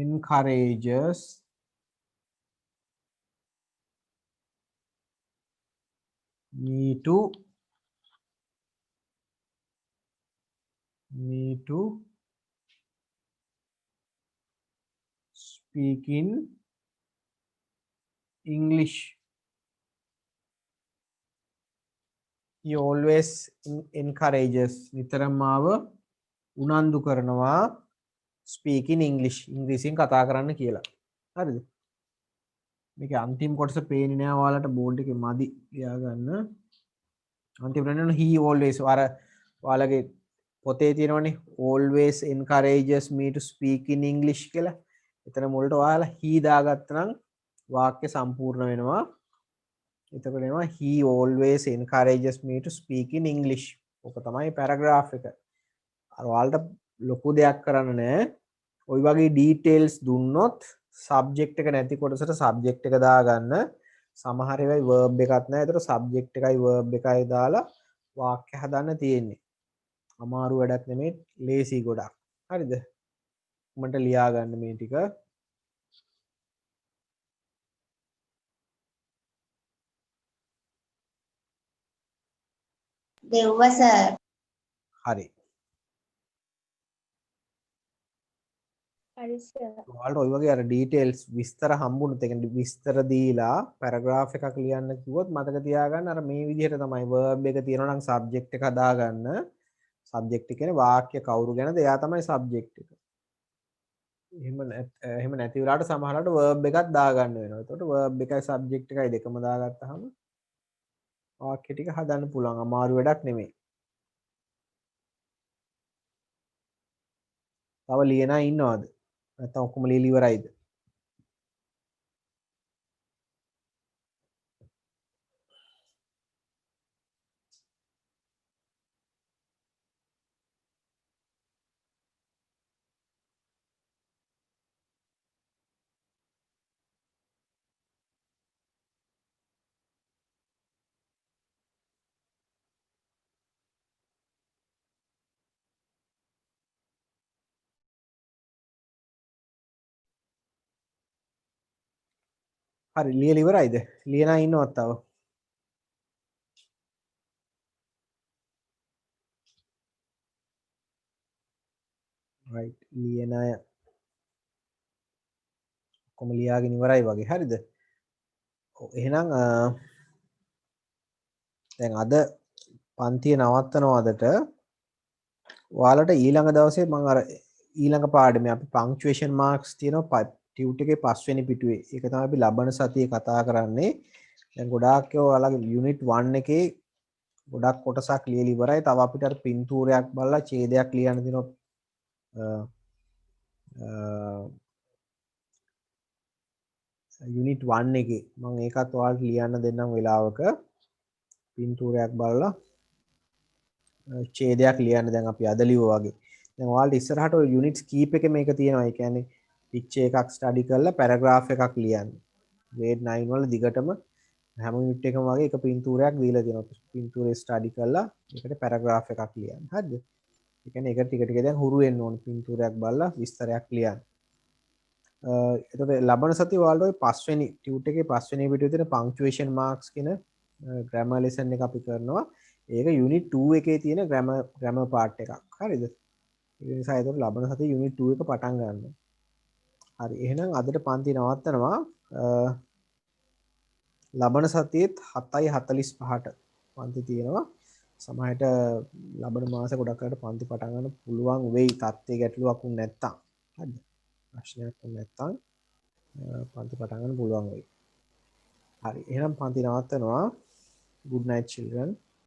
encourages me to speak in English. He always encourages නිතරම මාව උනන්දු කරනවා speak in English. ඉංග්‍රීසියෙන් කතා කරන්න කියලා. හරිද? මේක අන්තිම කොටස පේන්නේ නෑ ඔයාලට බෝඩ් එකේ මදි ලියා ගන්න. අන්තිමට නේද he always අර ඔයාලගේ පොතේ තියෙනවනේ always encourages me to speak in English කියලා. එතන මුලට ඔයාලා he දාගත්තා නම් වාක්‍ය සම්පූර්ණ වෙනවා. එතකොට එනවා he always encourages me to speak in English. ඔක තමයි paragraph එක. අර ඔයාලට ලොකු දෙයක් කරන්න නෑ. ඔය වගේ ඩීටේල්ස් දුන්නොත් සබ්ජෙක්ට් එක නැති කොටසට සබ්ජෙක්ට් එක දාගන්න. සමහර ඒවායි verb එකක් නැහැ. ඒතර සබ්ජෙක්ට් එකයි verb එකයි දාලා වාක්‍ය හදන්න තියෙන්නේ. අමාරු වැඩක් නෙමෙයි, ලේසි ගොඩක්. හරිද? මට ලියා ගන්න මේ ටික. දෙව්ව සර්. හරි. හරි සර්. ඔයාලට ඔය වගේ අර ඩීටේල්ස් විස්තර හම්බුනොත්, ඒ කියන්නේ විස්තර දීලා පැරග්‍රාෆ් එකක් ලියන්න කිව්වොත් මතක තියාගන්න අර මේ විදිහට තමයි verb එක තියෙනවා නම් සබ්ජෙක්ට් එක හදාගන්න. සබ්ජෙක්ට් එක කියන්නේ වාක්‍ය කවුරු ගැනද, එයා තමයි සබ්ජෙක්ට් එක. එහෙම නැති වෙලාවට සමහරවිට verb එකක් දාගන්න වෙනවා. එතකොට verb එකයි subject එකයි දෙකම දාගත්තාම වාක්‍ය ටික හදන්න පුළුවන්. අමාරු වැඩක් නෙමෙයි. තව ලියනා ඉන්නවද? නැත්නම් ඔක්කොම ලියලා ඉවරයිද? හරි ලියලා ඉවරයිද? ලියනා ඉන්නවද තව? right ලියන අය ඔක්කොම ලියාගෙන ඉවරයි වගේ. හරිද? ඔව් එහෙනම් දැන් අද පන්තිය නවත්තනවා අදට. ඔයාලට ඊළඟ දවසේ මම අර ඊළඟ පාඩමේ අපි පංක්චුේෂන් මාක්ස් තියෙනවා ටියුට් එකේ 5 වෙනි පිටුවේ. ඒක තමයි අපි ලබන සතියේ කතා කරන්නේ. දැන් ගොඩාක් ඒවා ඔයාලගේ යුනිට් 1 එකේ ගොඩක් කොටසක් ලියලා ඉවරයි. තව අපිට අර පින්තූරයක් බලලා ඡේදයක් ලියන්න දෙනවා. යුනිට් 1 එකේ මම ඒකත් ඔයාලට ලියන්න දෙන්නම් වෙලාවක. පින්තූරයක් බලලා ඡේදයක් ලියන්න දැන් අපි අද ලිව්වා වගේ. දැන් ඔයාලට ඉස්සරහට ඔය යුනිට්ස් කීප එකේ මේක තියෙනවා. ඒ කියන්නේ පික්චර් එකක් ස්ටඩි කරලා පැරග්‍රාෆ් එකක් ලියන්න. grade 9 වල දිගටම හැම යුනිට් එකම වගේ එක පින්තූරයක් දීලා තියෙනවා. පින්තූරේ ස්ටඩි කරලා ඒකට පැරග්‍රාෆ් එකක් ලියන්න. හරිද? ඒ කියන්නේ ඒක ටික ටික දැන් හුරු වෙන්න ඕන. පින්තූරයක් බලලා විස්තරයක් ලියන්න. එතකොට ලබන සතිය ඔයාලට ඔය 5 වෙනි ටියුට් එකේ 5 වෙනි පිටුවේ තියෙන පංක්චුේෂන් මාක්ස් කියන ග්‍රැමර් ලෙසන් එක අපි කරනවා. ඒක යුනිට් 2 එකේ තියෙන ග්‍රැමර් පාර්ට් එකක්. හරිද? ඒ නිසා එතකොට ලබන සතියේ යුනිට් 2 එක පටන් ගන්නවා. හරි. එහෙනම් අදට පන්ති නවත්තනවා. ලබන සතියේත් 7:45ට පන්ති තියෙනවා. සමහරට ලබන මාසේ ගොඩක් අයට පන්ති පටන් ගන්න පුළුවන් වෙයි. තත්ත්වයේ ගැටලුවක් වුණ නැත්තම්. හරිද? ප්‍රශ්නයක් වුණ නැත්තම් පන්ති පටන් ගන්න පුළුවන් වෙයි. හරි. එහෙනම් පන්ති නවත්තනවා. good night children.